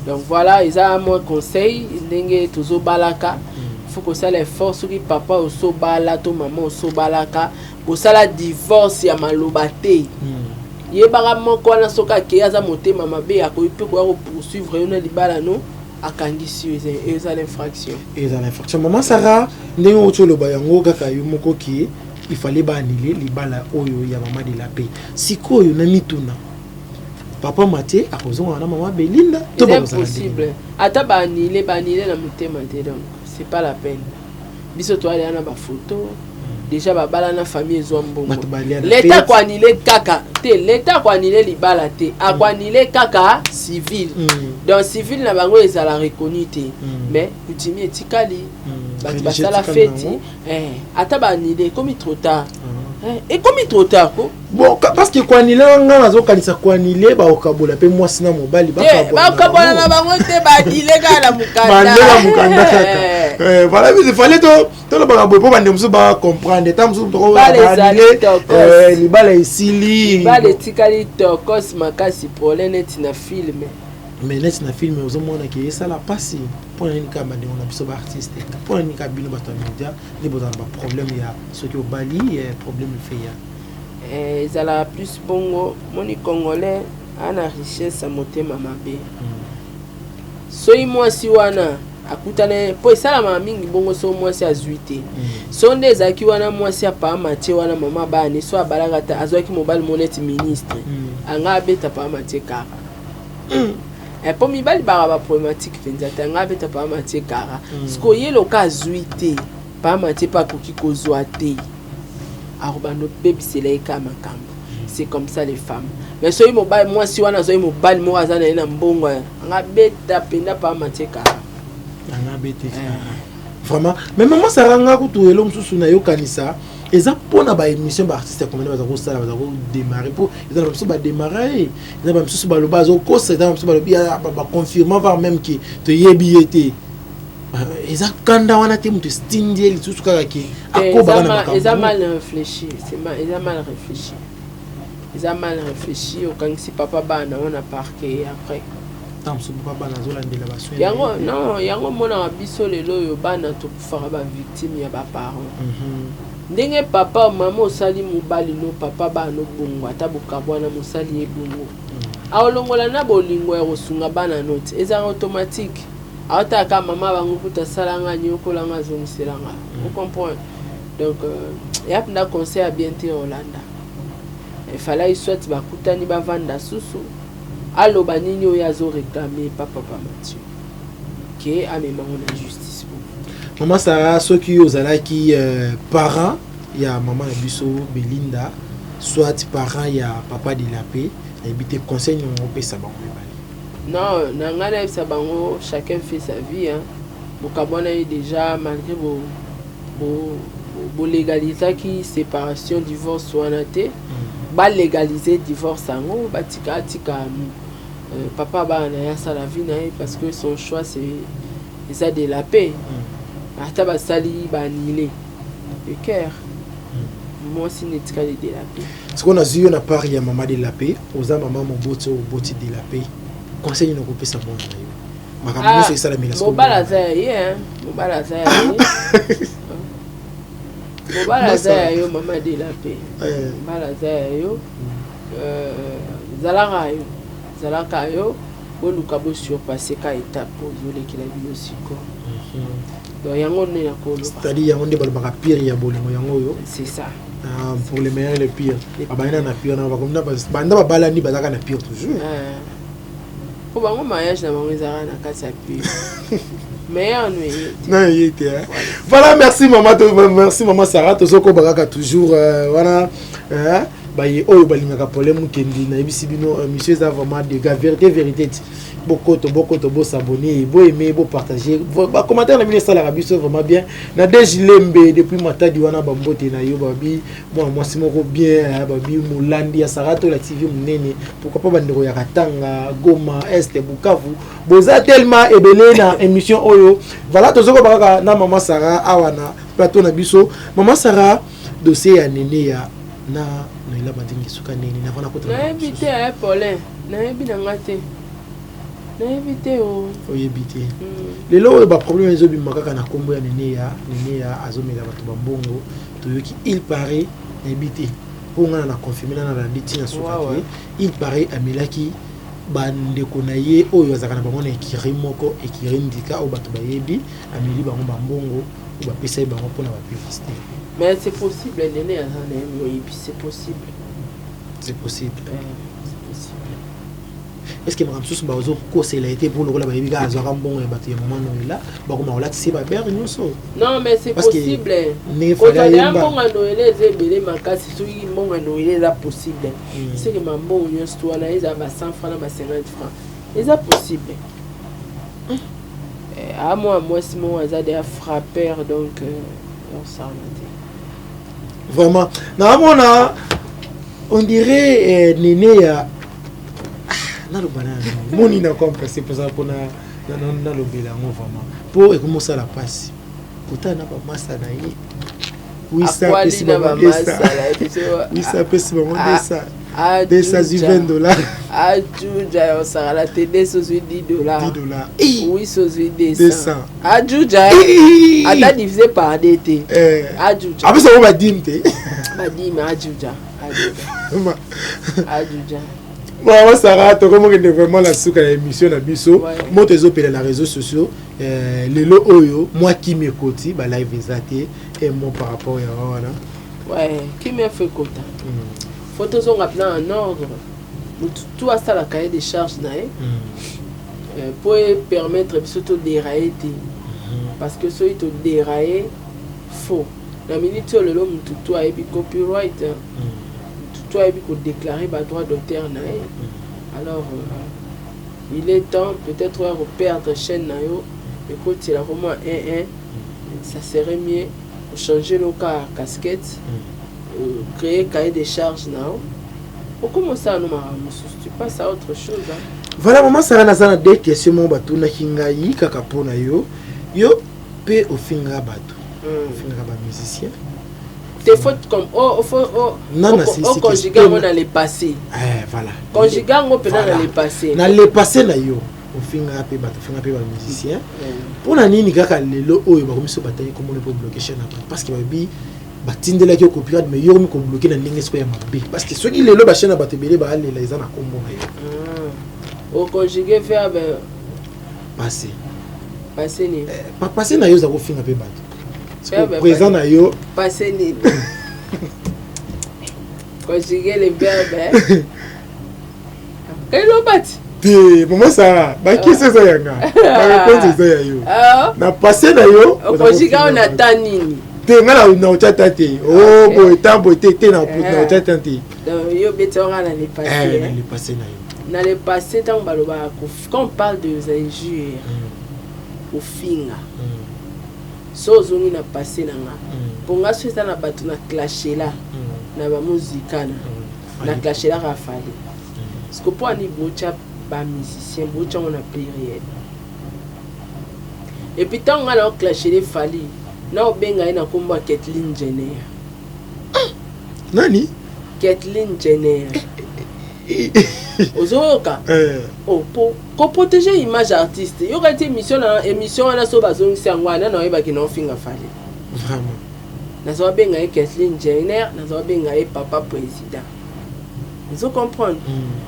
donc voilà ils a mon conseil ndenge tozo balaka faut que ça les forces qui papa au sobala to maman au sobalaka pour ça la divorce ya malobate yebara moko na soka ke aza motema mabe akoyipe ko poursuivre une libala no akangisi eza l'infraction maman Sarah ndenge otolo bayango kaka yo moko ki il fallait ba annuler libala oyo ya maman de la paix sikoyo na mituna papa Mathieu akozonga na maman Belinda to ba possible ata ba annuler na motema te donc c'est pas la peine biso to aller na ba photo déjà ba bala na famille ezombo l'état ko annuler kaka te l'état ko annuler libala te a ko annuler kaka civil donc civil na bango ezala reconnu te mais kutimi etikali ba sala fête ata ba annuler comme trop tard et comme trop tard ko bon parce que ko annuler nga nazo kanisa ko annuler ba okabola pe mwasi na mobali ba okabola na bango te ba annuler kala mukanda kaka voilà il fallait to le banga bopo bande musu ba comprendre tam musu to ba annuler libala isili libala etikali tokos makasi problème eti na film mais net na film aux hommes qui ça la passe pour une caméra on a besoin d'artistes pour une cabine bateau média les beaux problème il y a ce qui au Bali problème il fait il y a plus bongo mon congolais a la richesse à monter mama be soy moi si wana akutane po esala mingi bongo so moi si azuite so ndeza ki wana moi si apa matie wana mama bani so abalagata azwaki mobile monete ministre anga beta pa matie kara et pour mibali ba problématique fenzata anga beta pa matie kara sko yelo ka azuite pa matie pa koki kozwa te arobano baby selay kama kambo c'est comme ça les femmes mais so mobile moi si wana so mobile mo azana na mbongo anga beta penda pa matie kara vraiment mais maman saranga kutu elo msusu na yo kanisa eza pona ba émission ba artiste comme baza ko sala baza ko démarrer pour eza na msusu ba démarrer eza ba msusu ba loba zo ko eza msusu ba lobi ba confirmer voir même que te yebi été eza kanda wana te mutu stindie li tusu kaka ki akoba na makambo eza mal réfléchi c'est mal eza mal réfléchi eza mal réfléchi au quand si papa bana on a parqué après yango non yango mona biso lelo yo bana to fara ba victime ya ba parents ndenge papa mama osali mobali no papa ba no bongo atabuka bwana mosali e bongo awolongola na bolingo ya kosunga bana note eza automatique awataka mama bango puta salanga nyokolanga zongiselanga vous comprenez donc y a plein de conseils à bien te Hollanda il fallait soit bakutani bavanda susu allo banini oyo azo réclamer papa Mathieu que amema on justice maman Sarah soki ozalaki parent ya maman na biso Belinda soit parent ya papa de la paix ebité conseil on pesa bango non nangana pesa bango chacun fait sa vie hein bokabona déjà malgré bo légaliser qui séparation divorce wana te ba légaliser divorce ango batika tika papa bana ya sala vie na parce que son choix c'est ça de la paix ata ba sali ba nilé le cœur moi si netika de la paix ce qu'on a vu na part ya maman de la paix oza maman moboti oboti de la paix conseil no kopesa bon na yo makambo c'est ça la mila mobala za ye mobala za ye mobala za yo maman de la paix mobala za yo zalaka yo boluka bo surpasser ka étape ozolekela bino siko donc yango ne yakolo c'est-à-dire yango nde balobaka pire ya bolingo yango yo c'est ça pour les meilleurs et les pires abana na pire na bakomna banda babala ni bazaka na pire toujours pour bango mariage na bango ezaka na kati ya pire meilleur nuit non yete voilà merci maman Sarah tozoko bakaka toujours voilà baye oyo balingaka problème kendi na ebisi bino monsieur ça vraiment des gars vérité beaucoup bo s'abonner bo aimer bo partager ba commentaire na ministre la biso vraiment bien na Dejilembe depuis matadi wana bambote na yo babi moi simoko bien babi Mulandi ya Sarato la TV munene pourquoi pas bandeko ya Katanga Goma Est Bukavu boza tellement ebele na émission oyo voilà tozoko bakaka na maman Sarah awana plateau na biso maman Sarah dossier ya nene ya na ila badingi suka nini na vana kota na éviter à Paulin na éviter ngate na éviter o éviter les lots ba problème les obi makaka na kombo ya nene ya azomela bato bambongo to yoki il paraît na éviter pour ngana na confirmer na la nditi na suka il paraît amelaki bandeko na ye oyo azaka na bango na ekiri moko ekiri ndika o bato bayebi ameli bango bambongo ou ba pesa bango pour na ba publicité. Mais c'est possible, c'est possible. C'est possible. Est-ce que madame Soussou Baozo il a été pour le rôle de la Azora bon et bâti moment là, bah là c'est pas bien non mais c'est possible. Quand il y a un bon à Noël, les ébélés ma si tu y bon à Noël là possible. C'est que ma bon union toi là ils avaient 100 francs, 50 francs. C'est possible. À moi si mon hasard est frappeur donc on s'en vraiment on dirait Néné ya na le banana moni na comprendre c'est pour ça qu'on a na le bilan vraiment pour commencer la passe pourtant na pas massa na yi Oui, ça peut se demander ça. Oui, ça peut se demander ça. $220. Ajuja, on sera la télé sur $10. $10. Oui, sur 200. Ajuja, à divisé par DT. Ajuja. Après ça, on va dire. Ajuja. Ajuja. Bon, Sarah, tu comment vraiment la souka l'émission na biso. Moi tes opé les réseaux sociaux. Lelo oyo, moi qui m'écoute, bah live exaté et moi par rapport à voilà. Ouais, qui me fait compte. Photos sont appelées en ordre. Tout à ça la cahier des charges pour permettre surtout de dérailler parce que ceux qui déraillé faux. La minute sur le long tout a été copyright. Tout a été déclaré par droit d'auteur. Alors il est temps peut-être de perdre chaîne nayo. Écoute, c'est vraiment ça serait mieux de changer le cas casquette. Créer cahier des charges now. Comment ça nous tu passes à autre chose hein? Voilà maman ça na deux questions mon bateau na kingai kaka pona yo pe au finga bateau finga ba musicien des fautes comme au conjugal on a les passé voilà conjugal on peut dans les passé na les passé na yo au finga pe bateau finga pe ba musicien pona nini kaka lelo oyo ba komiso bataille comme on peut bloquer chaîne parce que babi batindela ki copyright mais yo mi ko bloquer na ndenge so ya mabe parce que soki lelo ba chaîne na batebele ba alela eza na kombo na yo au conjugué verbe passé ni passé na yo za ko finga pe bato présent na yo passé ni conjugué le verbe te maman ça ba qui c'est ça yanga ba réponse ça ya yo na passé na yo au conjugué on attend nini te ngala na ochata te oh boy tambo te na ochata te donc yo betora na le passé na le passé na yo na le passé tant baloba quand on parle de injures au finga so zoni na passé na nga ponga so ça na bato na clasher là na ba musique na clasher là rafale parce que pour ani bocha ba musicien bocha on a période et puis tant on a clasher les fali na obenga ina komba Kathleen Jenner. Nani? Kathleen Jenner. Ozoka. Pour protéger l'image artiste. Il y aura été émission na so bazong sangwana na yeba kino finga fali. Vraiment. Na so benga Kathleen Jenner, na so benga papa président. Vous comprenez?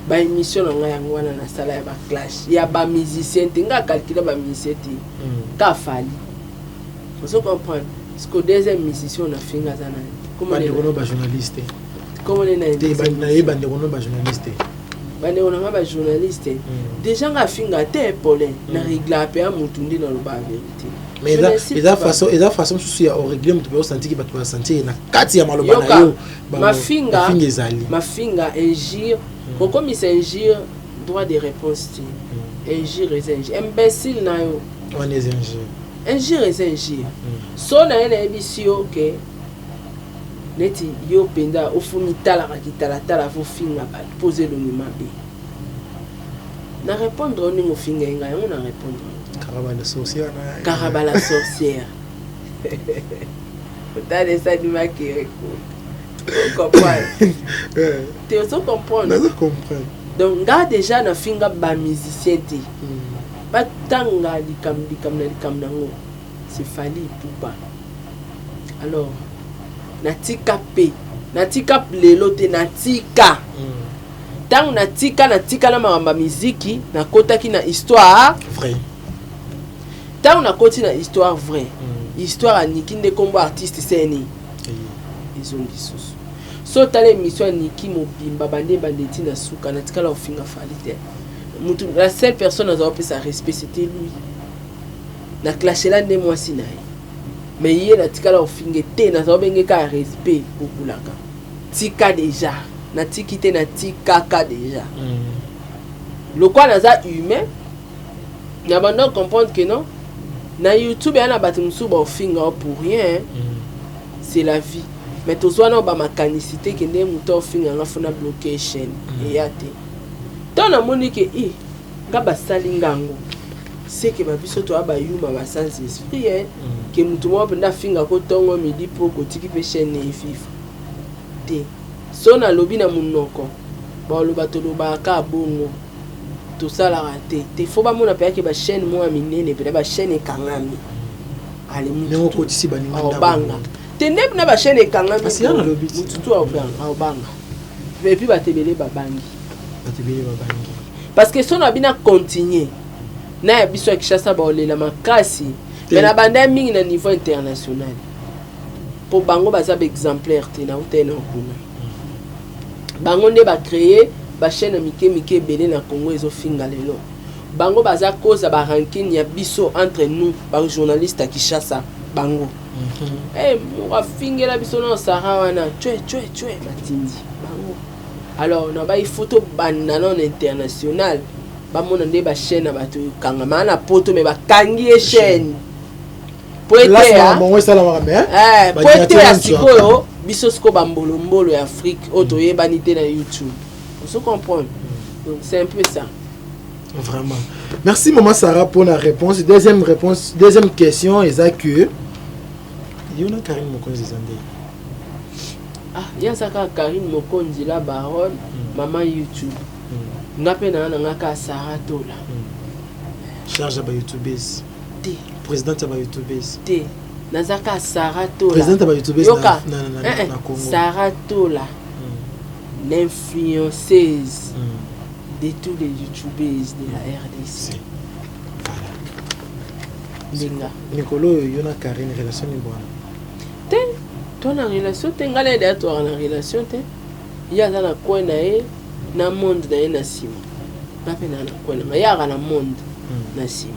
Ba émission na yangwana na sala ya ba clash. Ya ba musicien tinga calculer ba musicien ti. Ka fali. Vous comprenez? Parce que deuxième musicien on a fait ngazana. Comment les journalistes? Comment les journalistes? Bande on a ba journaliste. Déjà nga finga te polé na régla pe amutundi na loba vérité. Mais eza façon sous ya régler mutu pe sentir ki batu ba sentir na kati ya maloba na yo. Ma finga injure. Comme il s'injure droit de réponse. Injure imbécile na yo. On est injure. Injure. So na ena ebisio ke neti yo penda ofuni tala tala fo finga ba poser le numéro B. Na répondre ni mo finga nga on a répondre. Carabala sorcière. Peut-être de ça du maquer. Comprendre. Tu os comprendre. Je comprends. Donc ga déjà na finga ba musicien ti. Batanga likam nango c'est fali poupa alors natika lelo te natika tant natika na mamba muziki na kotaki na histoire vrai tant na koti na histoire vrai histoire aniki nde kombo artiste seni ils ont dit so tale émission niki mobimba bandeti na suka natika la ofinga fali te. La seule personne à avoir sa respect c'était lui. Na clashé là de moi sinaï. Mais hier na tika la ofingete na zo benge ka respect pour bulaka. Tika déjà. Na tikite na tika déjà. Le quoi na za humain. Na bando comprendre que non. Na YouTube ya na batumsu ba ofinga pour rien. C'est la vie. Mais to zo na ba makanicité que ndé muto ofinga nga fona bloquer chaîne et yate. Tant na moni ke nga basali ngango c'est que ma biso to abayuma ba sans esprit hein que mutu mo penda finga ko tongo midi po ko tiki pe chaîne e fifa te so na lobi na munoko ba loba to loba ka bongo to sala raté te faut ba mona pe ke ba chaîne mo aminene pe ba chaîne kangami ale Nengo ko tisi ba ninga banga te ne na ba chaîne kangami parce qu'il y a lobi mutu to banga et puis ba tebele ba bangi babangi parce que son abina continuer na biso ya Kishasa ba olela makasi mais na banda mingi na niveau international pour bango baza ba exemplaire te na utena kuna bango nde ba créer ba chaîne mike belé na Congo ezo finga lelo bango baza cause ba ranking ya biso entre nous ba journaliste à Kishasa bango mo afingela biso na Sahara wana tue matindi bango. Alors on a ba photo banana international ba mona nde ba chaîne ba to kanga mana poto me ba kangi e chaîne poete ya bon ça la mame poete ya sikoyo biso siko ba mbolo ya Afrique oto yebanité na YouTube on se comprend donc c'est un peu ça vraiment. Merci maman Sarah pour la réponse. Deuxième question est ça que Yona Karine Mokonzi Zande. Ah, Yazaka Karine Mokonzi la baronne, maman YouTube. Ngapena na ngaka Sarah Tola. Charge ba YouTubeuse. T. Présidente ba YouTubeuse. T. Nazaka Sarah Tola. Présidente ba YouTubeuse na Congo. Sarah Tola. L'influenceuse de tous les YouTubeuses de la RDC. Linga. Nicolo Yona Karine relation ni bwana. Te, ton en relation te ngala de toi en relation te. Ya za na kwa na e na monde na e na sima. Ngapi na kwa na ya ga na monde na sima.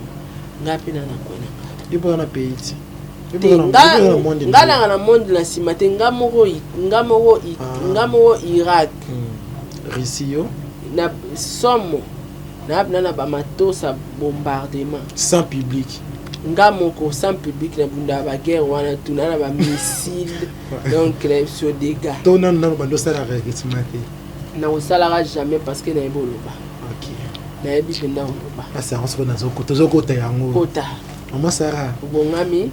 Ngapi na kwa na. Ipo na pays. Ngala na monde na sima te ngamo Irak. Russie na somo na ba matosa bombardement sans public. Ngamoko sans public na bunda ba guerre wana tuna na ba missile donc les sur dégâts to non bando sala regismate na osala jamais parce que na eboloba OK na ebi benda oloba parce que on se na zoko ta yango kota maman Sarah bongami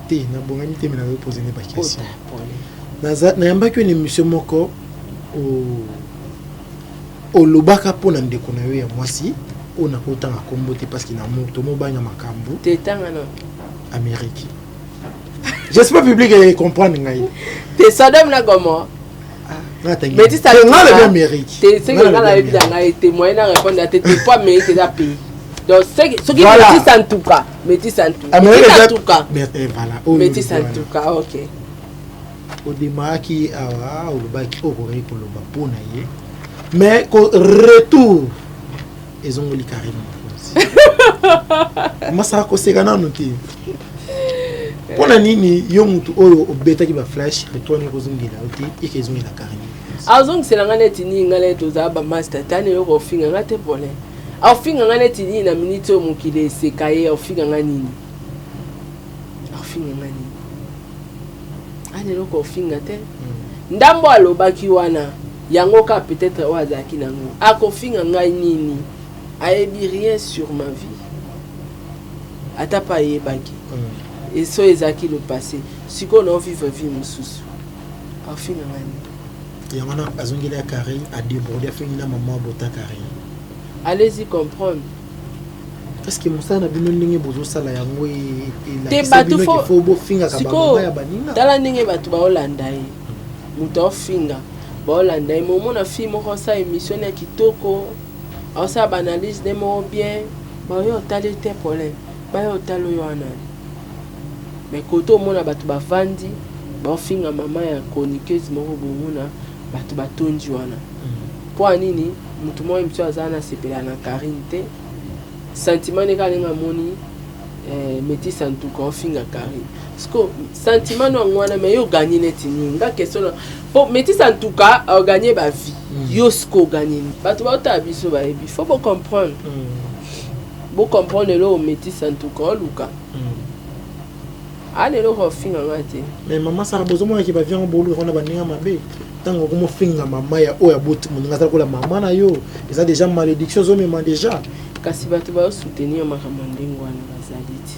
te na bongami te me na poser une question na yamba que ni monsieur moko o lobaka pona ndeko na yo ya mwasi ona kotanga kombo te parce qu'il na moto mobanya makambo te tanga na Amérique. J'espère public et comprendre ngai. Te Sodome na Gomorrhe. Mais tu sais le Amérique. Te c'est que la vie dans ngai te moyen à répondre à te pas Amérique da pays. Donc ce qui métis en tout cas, métis en tout. Métis en tout cas. Voilà. Métis en tout cas, OK. Au démarqué awa au baki au coré ko loba pona ye. Mais retour ils ont li carrément. Masa ko segana nuti. Pona nini yo mutu oyo obeta ki ba flash retourner ko zungila uti ikezungi la carrément. Azong selanga netini ngale to za ba master tane yo ko finga ngate pole. Au finga ngane tini na minute o mukile sekaye au finga ngani. Au finga ngani. Ane loko finga te. Ndambo alobaki wana yango ka peut-être wazaki nango. Ako finga ngai nini. Ayebi rien sur ma vie. Ata pa yebaki. Et so ezaki le passé. Si qu'on a vivre vie mususu. Au finga ngani. Yamana azongela carré a déborder finina maman bota carré. Allez-y comprendre. Parce que musa na bino ndenge bozo sala yango te batu faut bo finga ka ba ya banina. Tala ndenge batu ba Holanda e. Muto finga. Ba Holanda e momo na film ko sa émission ya kitoko. On sa analyse de mo bien. Ba yo tali te problème. Ba yo talo yo ana. Mais koto mona batu ba vandi ba finga mama ya chroniqueuse moko bomona batu ba tonji wana. Pour nini mutu mo imso azana sepela na Karine te. Sentiment ne kalinga moni métis en tout cas finga Karine. Parce que sentiment no ngwana mais yo gagner net ninga question pour métis en tout cas gagner ba vie. Yo sko gagner. Batu ba ta biso ba ebi. Faut pas comprendre. Bo comprendre le métis en tout cas Luka. Allez le finga ngate. Mais maman ça besoin moi qui va venir en bolo on a baninga mabe. Tango comme finga mama ya oya bout mon ngata ko la maman na yo. Ils a déjà malédiction zo même déjà. kasi bato baosoutenir makambo ndenge wana bazali ti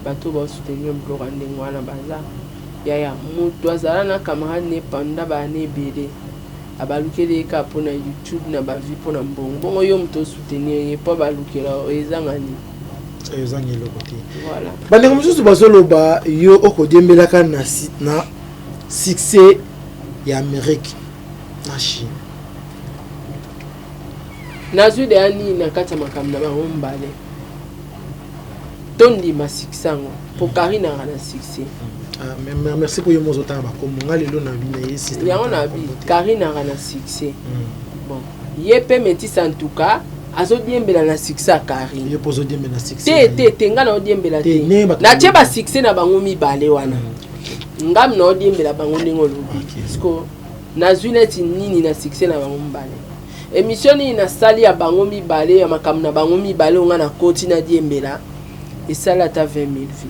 bato baosoutenir biloko ya ndenge wana baza yaya moto azala na camarade ne panda baane ebele abalukeli ye kaka mpona YouTube na bavi mpona mbongo bongo yo moto osoutenir ye mpo balukela ezanga nini ezanga eloko te voilà bandeko mosusu bazoloba yo okodiembelaka na succès ya Amérique na Chine nazwi deya nini na kati ya makambo na bango mbale tondima succès yango mpo Karine anga na succès. Merci pour yo zotanga bakomonga lelo na bina ye système yango na bi Karine anga na succès. Bon ye pe Métis en tout cas azodiembela na succès a Karine ye pozo diembela na succès te nga na odiembela te na tie ba succès na bango mibale wana ngam na odiembela bango ndenge olobi parce nazwi neti nini na succès na bango mibale émission nini nasali ya bango mibale ya makambo na bango mibale onga na koti na diembela esala ata 20 000 vies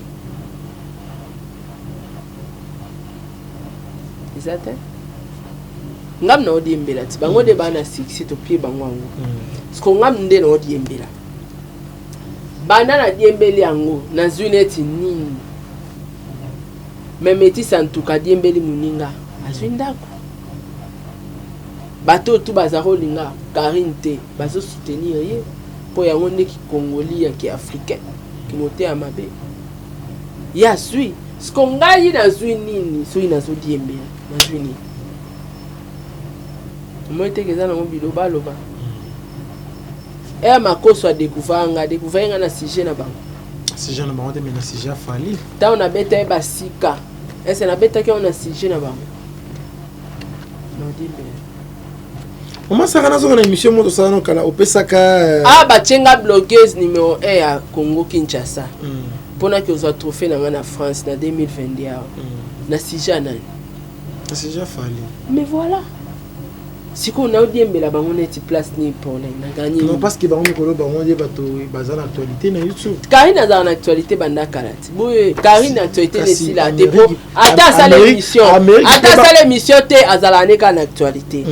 ezate ngam na odiembela ti bango de bana succès to pie bango yango parce que ngam nde na odiembela bana na diembeli yango nazwi neti nini mais Métis en tout cas diembeli muninga azwi ndako bato tu baza kolinga Karine te bazo soutenir ye po yango nde ki Congolais ya ki africain ki mote ya mabe ya sui skongai nazwi nini sui nazo diembela nazwi nini moi te keza na biloba loba makoso a découvert na sujet na bango sujet na bango te mais na sujet fali ta on a beta ba sika ese na beta ke on a sujet na bango no dimbela Comment ça va dans émission moto ça no kala opesaka bachenga blogueuse numéro 1 à Congo Kinshasa pona que ozo trophée na France na 2021 na sujet na sujet fali mais voilà si qu'on a odiembela bango neti place ni pour na gagner non parce que bango mikolo bango ye bato bazana actualité na YouTube Karine a na actualité banda karati boye Karine actualité les si la dépôt ata ça l'émission te azala neka na actualité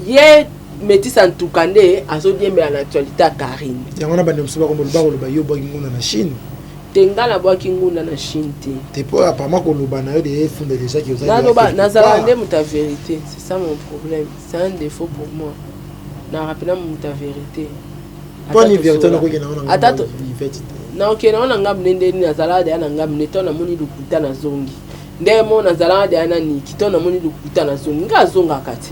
ye Métis en tout cas ne azodiembela na actualité à Karine yango na bande msuba ko ba yo bo ngona na Chine tengala bwa kingunda na Chine te po apparemment ko loba na yo de fondé déjà qui vous a nazala nde muta vérité c'est ça mon problème c'est un défaut pour moi na rappela muta vérité toi ni vérité na ko kena na atato na ok na ngam nende ni nazala de na ngam ne to na moni lukuta na zongi nde mo nazala de na ni kito na moni lukuta na zongi nga zonga kati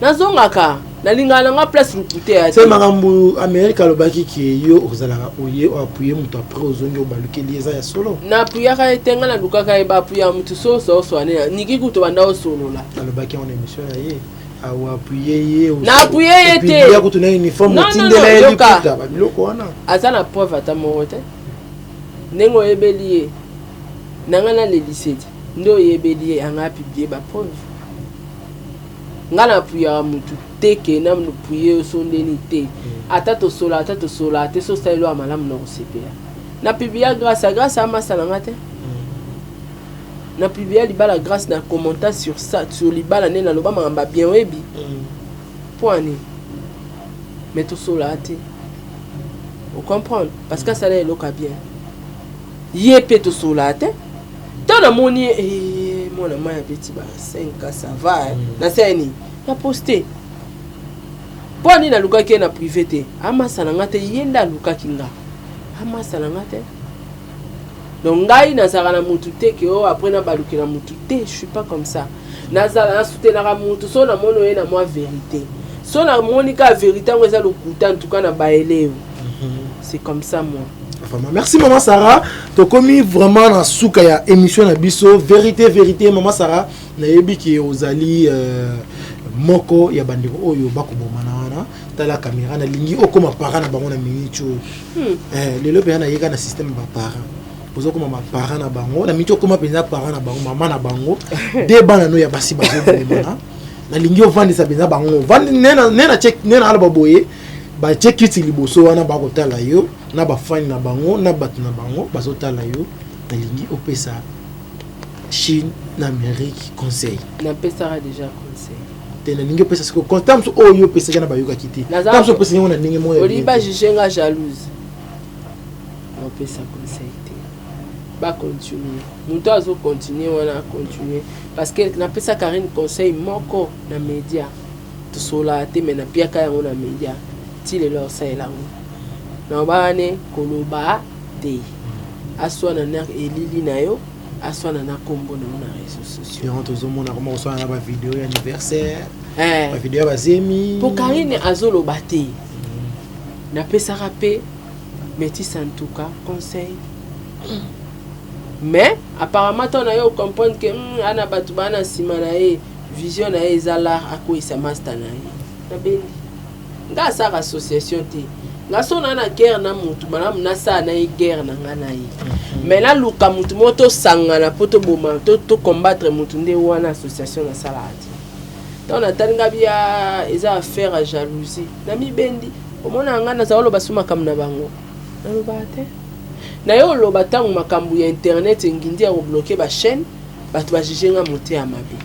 na zonga ka na lingana nga place lukuta ya c'est makambu Amerika lobaki ki yo ozalaka oye o appuyer muto après ozongi obalukeli eza ya solo na appuyer ka etenga na lukaka e ba appuyer mutu so ane niki kuto banda osolola alobaki on émission ya ye a appuyer ye na appuyer ye te ya kuto na uniforme tindela ye likuta ba biloko wana azana preuve ata moko te nengo ebeli ye nanga na le 17 ndo yebeli ye anga publier ba preuve ngana appuyer mutu teke na mpuye sondeni te ata to sola te so style wa malamu na osepela na publier grâce à masala ngate na publier libala grâce na commentaire sur ça sur libala nena loba mamba bien webi point mais to sola te vous comprenez parce que ça là loka bien yé pe to sola te dans la moni mon ama ya petit ba 5 ça va na seni na posté poni na luka ke na privé te amasala ngate yenda luka kinga amasala ngate donc ngai na sala na mutu te ke o après na baluki na mutu te je suis pas comme ça na sala na soutenir na mutu so na mono ye na moi vérité so na monika vérité ngo za lokuta en tout cas na baeleo c'est comme ça moi. Enfin, merci maman Sarah to komi vraiment na suka ya émission na biso vérité maman Sarah na yebi ki ozali moko ya bandeko oyo bakoboma na wana tala caméra na lingi okoma parent na bango na minute lelo pe na yeka na système ba parent bozo koma ma parent na bango na minute okoma penza parent na bango mama na bango de bana no ya basi bazo bomona na lingi ovandisa penza bango vandi nena check nena ala baboye ba check it liboso wana ba kotala yo na ba fan na bango na bat na bango bazo tala yo na lingi opesa Chine na Amérique conseil na pesa déjà conseil te na ninge pesa siko kontam so oyo pesa kana bayoka kiti tam so pesa ngona ninge moyo oliba jijenga jalouse on pesa conseil te ba continuer muto azo continuer wana continuer parce que na pesa Karine conseil moko na média to sola te mais na piaka yango na média ti le leur ça là na bane koloba te aswa na ner elili na yo aswa na kombo na réseaux sociaux on tozo mona comment so na ba vidéo anniversaire ba vidéo ba zemi pour Karine azoloba te na pesa rapé Métis en tout cas conseil mais apparemment on a eu comprendre que ana batu bana sima na ye vision na ye ezala akoisa master na ye na bendi nga sa association te nga so na guerre na mutu malamu na sa na ye guerre na nga na ye mais la luka mutu moto sanga na poto boma to combattre mutu nde wana association na sala ati donc na talinga bia eza affaire à jalousie na mi bendi omona nga na za olo basuma kam na bango na lobate na yo loba tangu makambu ya internet ngindi ya bloquer ba chaîne batu ba jijenga mote ya mabe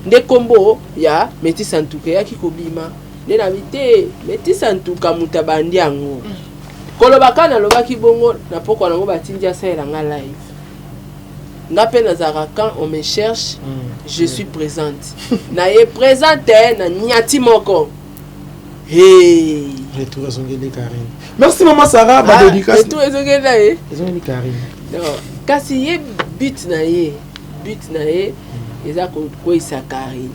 nde kombo ya Métis en tout cas ya kikobima nde na bité Métis en tout cas mutabandi yango koloba kana loba ki bongo na poko nango batindi ya sa nga live nga pe na zara quand on me cherche je suis présente na ye présente na nyati moko hey retour zongeli Karine merci maman Sarah ba dédicace retour zongeli na ye zongeli Karine non kasi ye but na ye eza ko isa Karine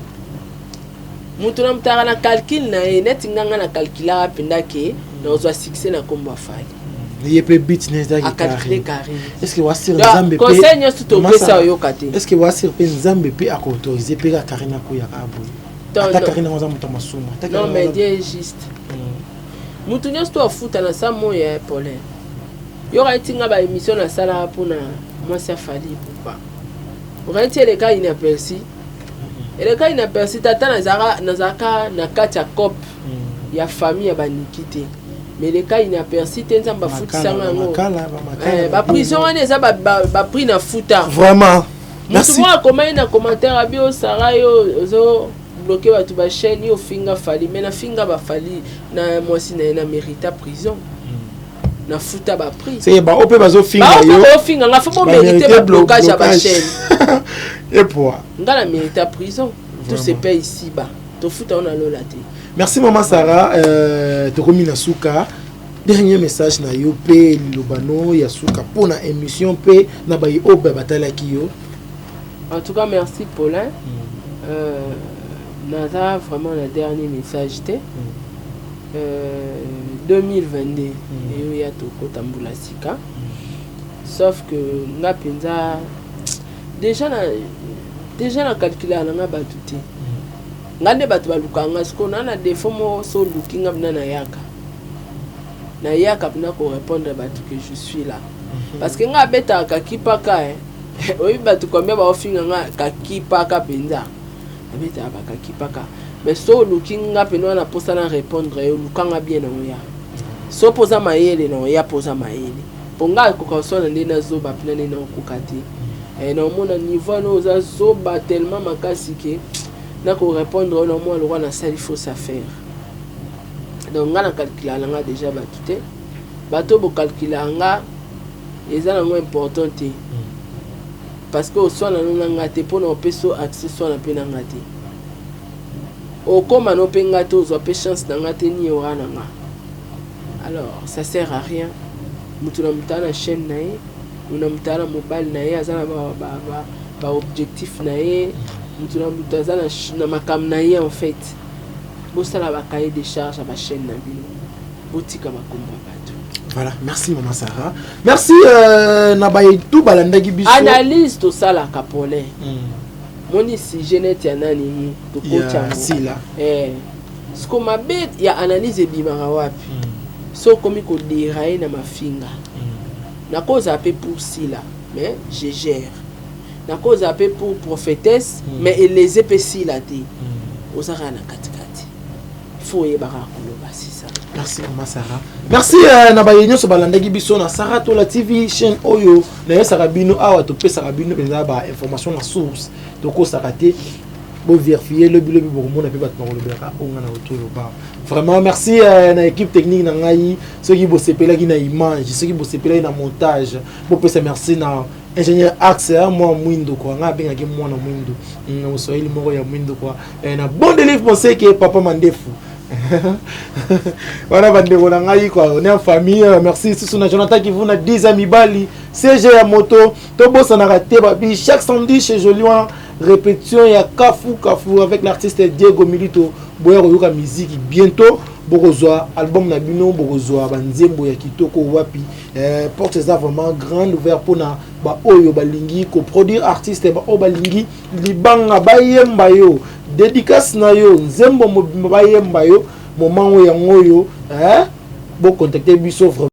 mutu na mutara na calcul na ye net nganga na calcula apenda ke na ozwa succès na kombo afali ye pe business da Karine est-ce que wasir nzambe pe conseil nyoso to pesa yo kate est-ce que wasir pe nzambe pe akotoriser pe ka Karine ko ya kabu ata Karine ngoza mutu masuma non mais Dieu est juste mutu nyoso to afuta na sa moya Paulin yo raitinga ba émission na sala pona moi ça fali pourquoi raiti le cas inaperçu le cas inaperçu tata na zaka na kati ya cop ya famille ya banikite mais le cas inaperçu tenzamba futisa ngo ba prison wana eza ba prix na futa vraiment merci moi comment na commentaire bio Sarah yo zo bloquer batu ba chaîne yo finga fali mais na finga ba fali na moi si na mérita prison na futa ba prix c'est ba opé bazo finga yo ba finga nga faut mériter ba blocage ya ba chaîne et pour nga la mérita prison tout se paye ici bas to futa on a lolate. Merci maman Sarah tokomi na suka dernier message na yo pe lobano ya suka pour na émission pe na ba yo batala ki yo. En tout cas merci Paulin. Nada vraiment le dernier message te 2022 yo ya to kotambula sika sauf que nga penza déjà na calculer na nga batuti ngande batu balukanga siko na défaut mo so lookinga na yaka bina ko répondre batu que je suis là parce que nga beta kakipaka oyi batu combien ba ofinga nga kakipaka penza beta ba kakipaka mais so lookinga peno na posa na répondre yo lukanga bien na ya so posa mayele na ya posa mayele ponga ko ka so na ndena zo ba pina na kokati na mona niveau no za zo ba tellement makasi ke na ko répondre au moins le roi na ça il faut ça faire donc nga na calculer nga déjà batute bato bo calculer nga eza na important te parce que au soin na nga te pour na peso accès soit na pe na nga te o comme no pe nga to zo pe chance na nga te ni ora na nga alors ça sert à rien mutu na mutana chaîne na ye una mutana mobile na ye azana ba objectif na ye mutu na mutaza na makam na ye en fait bosala ba cahier de charge à ba chaîne na bino botika makomba bato. Voilà, merci maman Sarah. Merci na ba tout balandaki biso. Analyse to sala kapole. Moni si genet ya nani to kocha mo. Si là. Ce qu'on m'abet ya analyse bimara wapi. So komi ko dérailler na mafinga. Na cause appelé pour si là, mais je gère. Na cause appelé pour prophétesse, mais elle les épaissit là té. Osara na katikati. Faut y bara koloba c'est ça. Merci maman Sarah. Merci na ba yenyo so balandaki biso na Sarah to la TV chaîne oyo na Sarabino awa to pe Sarabino penza ba information na source to ko saraté Bon vérifier le bilan pour mon appel battement le bera on a autour le bar. Vraiment merci à l'équipe technique na ngai ceux qui bossent là qui na image ceux qui bossent là na montage. Bon peut merci na ingénieur Axe moi mwindo quoi nga benga ke moi na mwindo na Swahili moko ya mwindo quoi na bon délivre pensez que papa Mandefu. Voilà bandeko na ngai quoi on est en famille merci sous na Jonathan qui vous na 10 amis bali CG ya moto to bossa na raté babi chaque samedi chez Jolion répétition ya Kafu avec l'artiste Diego Milito boya koyoka musique bientôt bokozwa album na bino bokozwa banzembo ya kitoko wapi porte ça vraiment grande ouvert pour na ba oyo balingi ko produire artiste ba o balingi libanga bayemba yo dédicace na yo nzembo bayemba yo moment où yango yo bo contacter biso vraiment